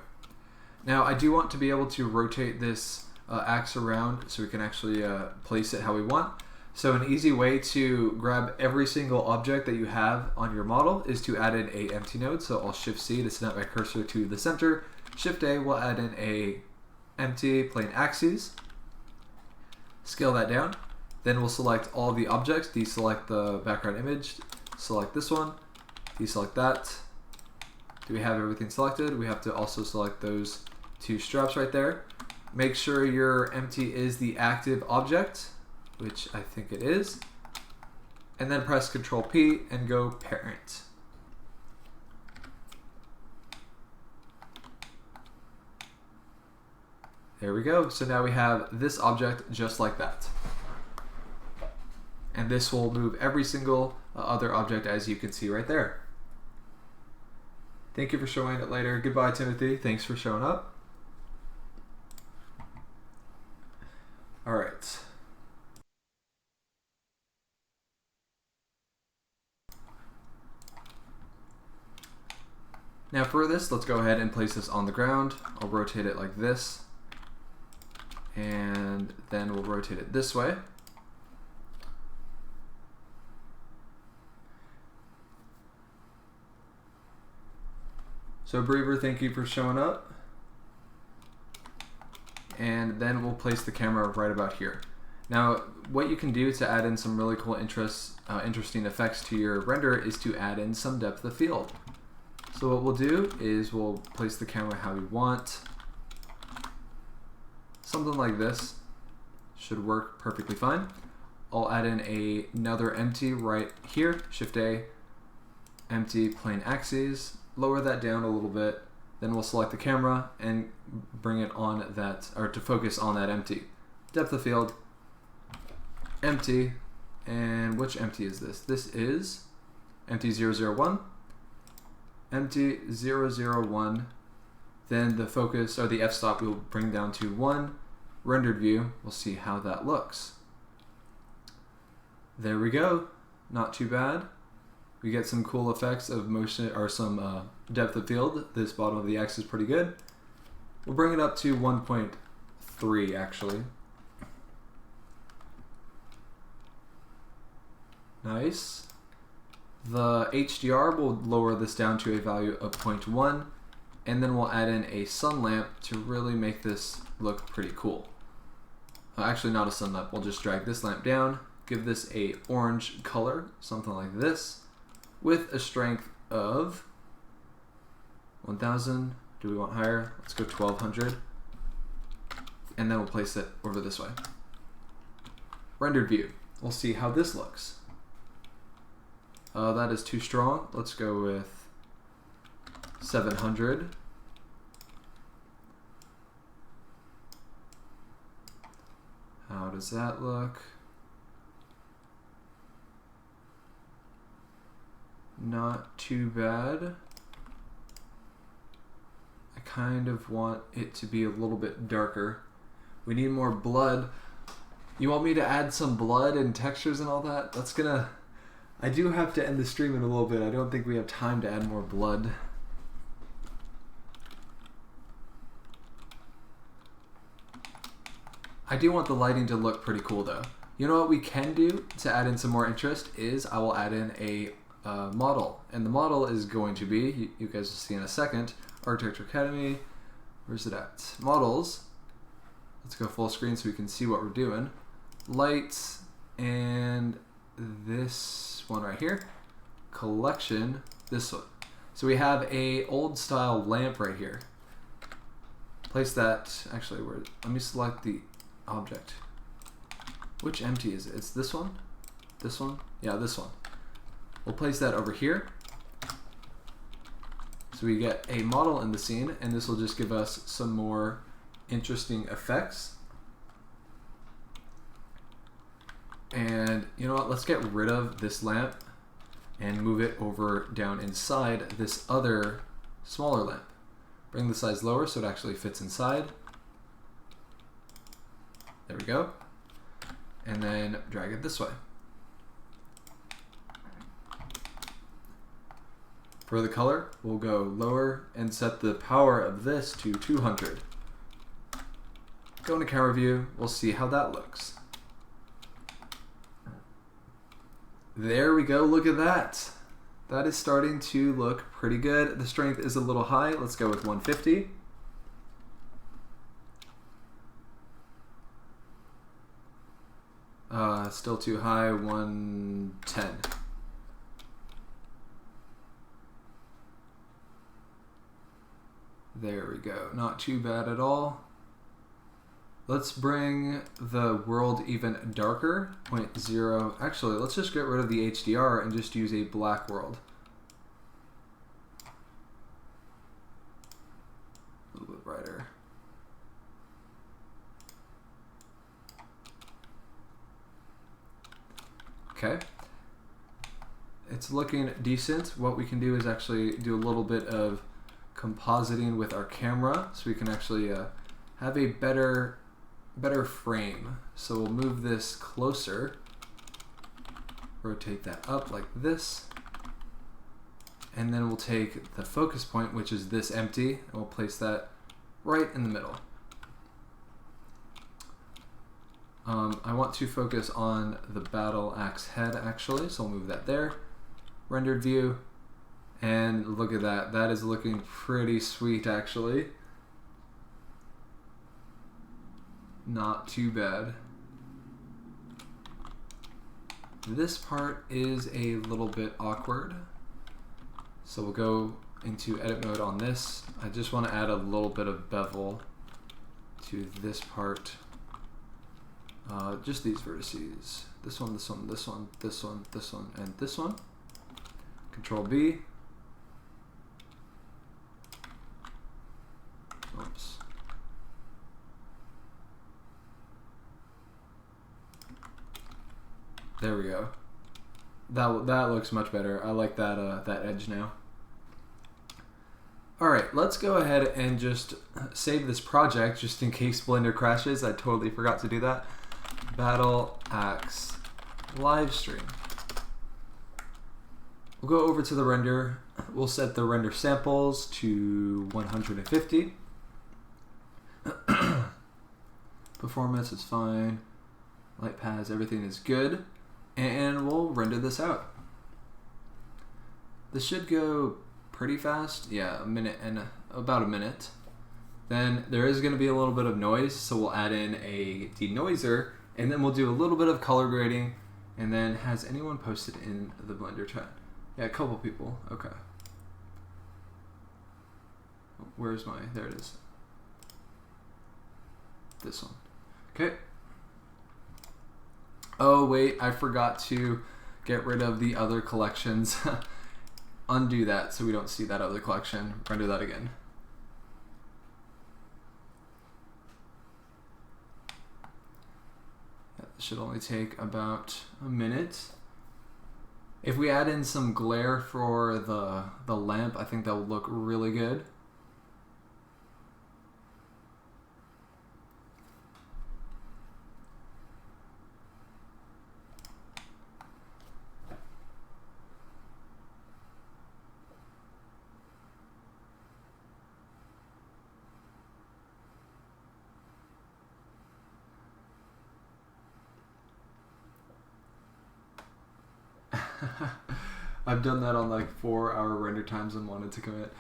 Now I do want to be able to rotate this axe around so we can actually place it how we want. So an easy way to grab every single object that you have on your model is to add in a empty node. So I'll Shift C to snap my cursor to the center. Shift A will add in a empty plane axes. Scale that down. Then we'll select all the objects, deselect the background image, select this one, deselect that. Do we have everything selected? We have to also select those two straps right there. Make sure your empty is the active object, which I think it is. And then press Ctrl P and go parent. There we go. So now we have this object just like that. And this will move every single other object, as you can see right there. Thank you for showing it later. Goodbye, Timothy. Thanks for showing up. All right. Now for this, let's go ahead and place this on the ground. I'll rotate it like this. And then we'll rotate it this way. So Brever, thank you for showing up. And then we'll place the camera right about here. Now, what you can do to add in some really cool interesting effects to your render is to add in some depth of field. So what we'll do is we'll place the camera how we want. Something like this should work perfectly fine. I'll add in another empty right here, Shift A, empty plane axes, lower that down a little bit, then we'll select the camera and bring it on that, or to focus on that empty. Depth of field, empty, and which empty is this? This is empty 001, empty 001. Then the focus, or the f-stop, we'll bring down to 1. Rendered view, we'll see how that looks. There we go. Not too bad. We get some cool effects of motion, or some depth of field. This bottom of the X is pretty good. We'll bring it up to 1.3 actually. Nice. The HDR will lower this down to a value of 0.1. And then we'll add in a sun lamp to really make this look pretty cool. Actually, not a sun lamp. We'll just drag this lamp down, give this a orange color, something like this, with a strength of 1000. Do we want higher? Let's go 1200. And then we'll place it over this way. Rendered view. We'll see how this looks. That is too strong. Let's go with 700. How does that look? Not too bad. I kind of want it to be a little bit darker. We need more blood. You want me to add some blood and textures and all that? That's gonna... I do have to end the stream in a little bit. I don't think we have time to add more blood. I do want the lighting to look pretty cool though. You know what we can do to add in some more interest is I will add in a model. And the model is going to be, you guys will see in a second, Architecture Academy. Where's it at? Models. Let's go full screen so we can see what we're doing. Lights, and this one right here. Collection, this one. So we have a old style lamp right here. Place that, actually, let me select the object. Which empty is it? It's this one? This one? Yeah, this one. We'll place that over here. So we get a model in the scene, and this will just give us some more interesting effects. And you know what, let's get rid of this lamp and move it over down inside this other smaller lamp. Bring the size lower so it actually fits inside. There we go. And then drag it this way. For the color, we'll go lower and set the power of this to 200. Go into camera view, we'll see how that looks. There we go, look at that. That is starting to look pretty good. The strength is a little high. Let's go with 150. Still too high, 110. There we go, not too bad at all. Let's bring the world even darker, 0.0. Actually, let's just get rid of the HDR and just use a black world. A little bit brighter. Okay. It's looking decent. What we can do is actually do a little bit of compositing with our camera so we can actually have a better frame. So we'll move this closer, rotate that up like this, and then we'll take the focus point, which is this empty, and we'll place that right in the middle. I want to focus on the battle axe head actually, so we'll move that there. Rendered view, and look at that. That is looking pretty sweet actually. Not too bad. This part is a little bit awkward. So we'll go into edit mode on this. I just want to add a little bit of bevel to this part. Just these vertices. This one, this one, this one, this one, this one, and this one. Control B. Oops. There we go. That looks much better. I like that that edge now. All right, let's go ahead and just save this project just in case Blender crashes. I totally forgot to do that. Battle Axe live stream. We'll go over to the render. We'll set the render samples to 150. Performance is fine. Light paths, everything is good. And we'll render this out. This should go pretty fast. Yeah, about a minute. Then there is going to be a little bit of noise, so we'll add in a denoiser, and then we'll do a little bit of color grading. And then, has anyone posted in the Blender chat? Yeah, a couple people. Okay. Where's my, there it is. This one. Okay. Oh wait, I forgot to get rid of the other collections. Undo that so we don't see that other collection. Render that again. That should only take about a minute. If we add in some glare for the lamp, I think that would look really good. I've done that on like 4-hour render times and wanted to commit.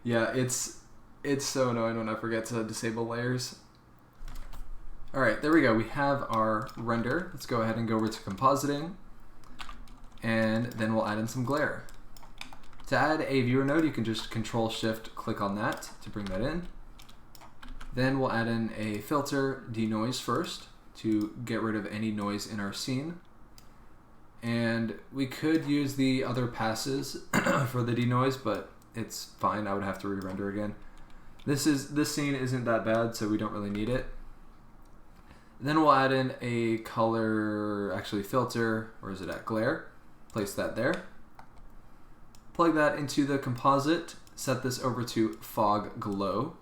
Yeah, it's so annoying when I forget to disable layers. All right, there we go. We have our render. Let's go ahead and go over to compositing, and then we'll add in some glare. To add a viewer node, you can just Control-Shift-click on that to bring that in. Then we'll add in a filter denoise first to get rid of any noise in our scene. And we could use the other passes for the denoise, but it's fine. I would have to re-render again. This scene isn't that bad, so we don't really need it. Then we'll add in a color, actually filter, where is it at? Glare. Place that there. Plug that into the composite. Set this over to fog glow.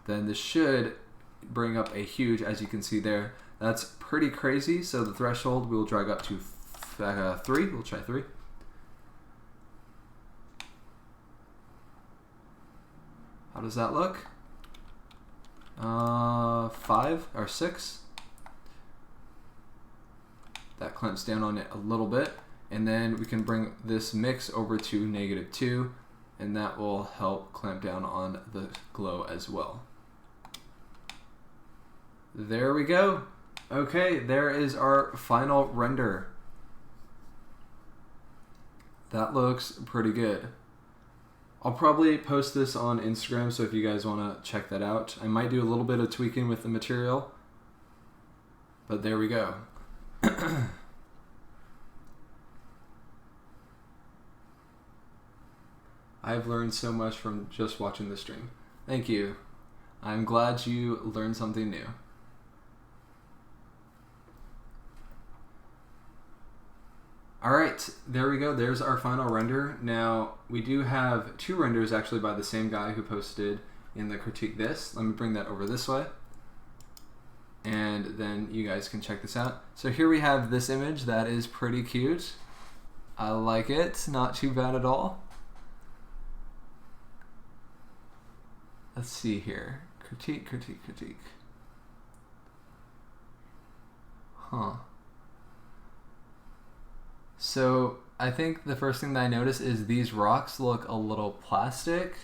Then this should bring up a huge, as you can see there. That's pretty crazy, so the threshold we'll drag up to 3. We'll try 3. How does that look? 5 or 6. That clamps down on it a little bit, and then we can bring this mix over to -2, and that will help clamp down on the glow as well. There we go. Okay, there is our final render. That looks pretty good. I'll probably post this on Instagram, so if you guys want to check that out. I might do a little bit of tweaking with the material, but there we go. I've learned so much from just watching the stream. Thank you. I'm glad you learned something new. Alright, there we go. There's our final render. Now, we do have 2 renders actually by the same guy who posted in the critique this. Let me bring that over this way. And then you guys can check this out. So here we have this image that is pretty cute. I like it. Not too bad at all. Let's see here. Critique. Huh. So I think the first thing that I noticed is these rocks look a little plastic.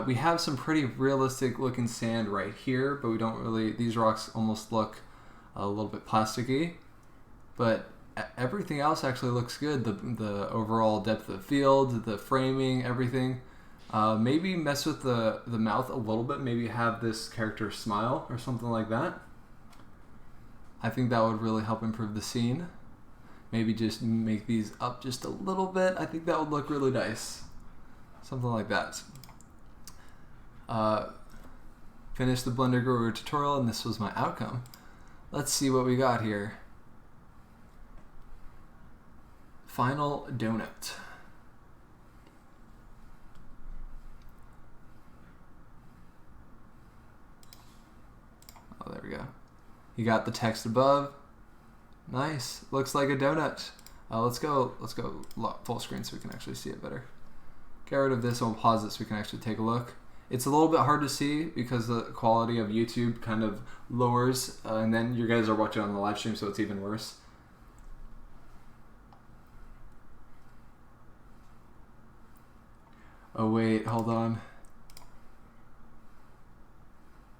We have some pretty realistic looking sand right here, but we don't really, these rocks almost look a little bit plasticky. But everything else actually looks good. The overall depth of field, the framing, everything. Maybe mess with the mouth a little bit, maybe have this character smile or something like that. I think that would really help improve the scene. Maybe just make these up just a little bit. I think that would look really nice. Something like that. Finished the Blender Guru tutorial, and this was my outcome. Let's see what we got here. Final donut. Oh, there we go. You got the text above. Nice. Looks like a donut. Let's go full screen so we can actually see it better. Get rid of this and we'll pause it so we can actually take a look. It's a little bit hard to see because the quality of YouTube kind of lowers, and then you guys are watching on the live stream, so it's even worse. Oh wait, hold on.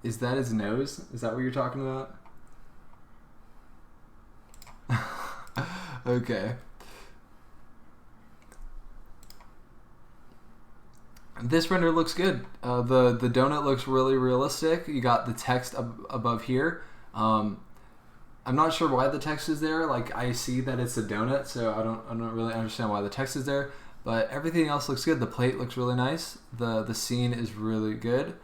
Is that his nose? Is that what you're talking about? Okay. This render looks good. The donut looks really realistic. You got the text above here. I'm not sure why the text is there. Like, I see that it's a donut, so I don't really understand why the text is there. But everything else looks good. The plate looks really nice. The scene is really good.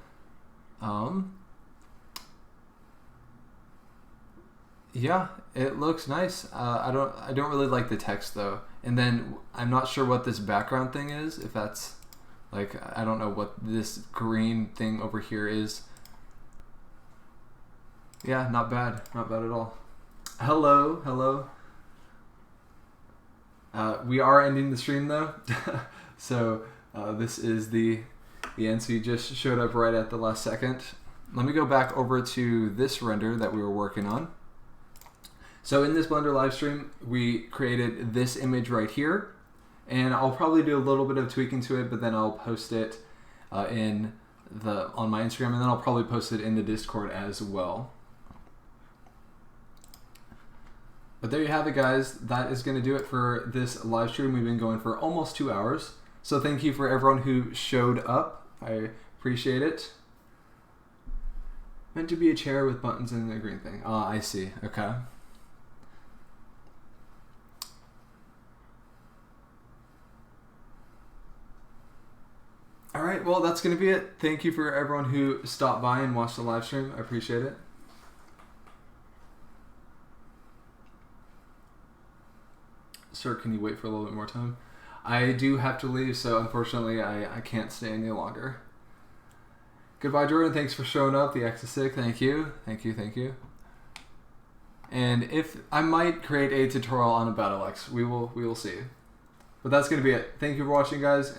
Yeah, it looks nice. I don't really like the text though. And then I'm not sure what this background thing is. If that's like, I don't know what this green thing over here is. Yeah, not bad at all. Hello. We are ending the stream though, so this is the end. So you just showed up right at the last second. Let me go back over to this render that we were working on. So in this Blender live stream, we created this image right here, and I'll probably do a little bit of tweaking to it, but then I'll post it on my Instagram, and then I'll probably post it in the Discord as well. But there you have it, guys. That is going to do it for this live stream. We've been going for almost 2 hours. So thank you for everyone who showed up. I appreciate it. Meant to be a chair with buttons and a green thing. Ah, I see. Okay. All right, well, that's going to be it. Thank you for everyone who stopped by and watched the live stream. I appreciate it. Sir, can you wait for a little bit more time? I do have to leave, so unfortunately I can't stay any longer. Goodbye, Jordan. Thanks for showing up. The X is sick. Thank you. Thank you. Thank you. And if I might create a tutorial on a Battle X, we will see. But that's going to be it. Thank you for watching, guys.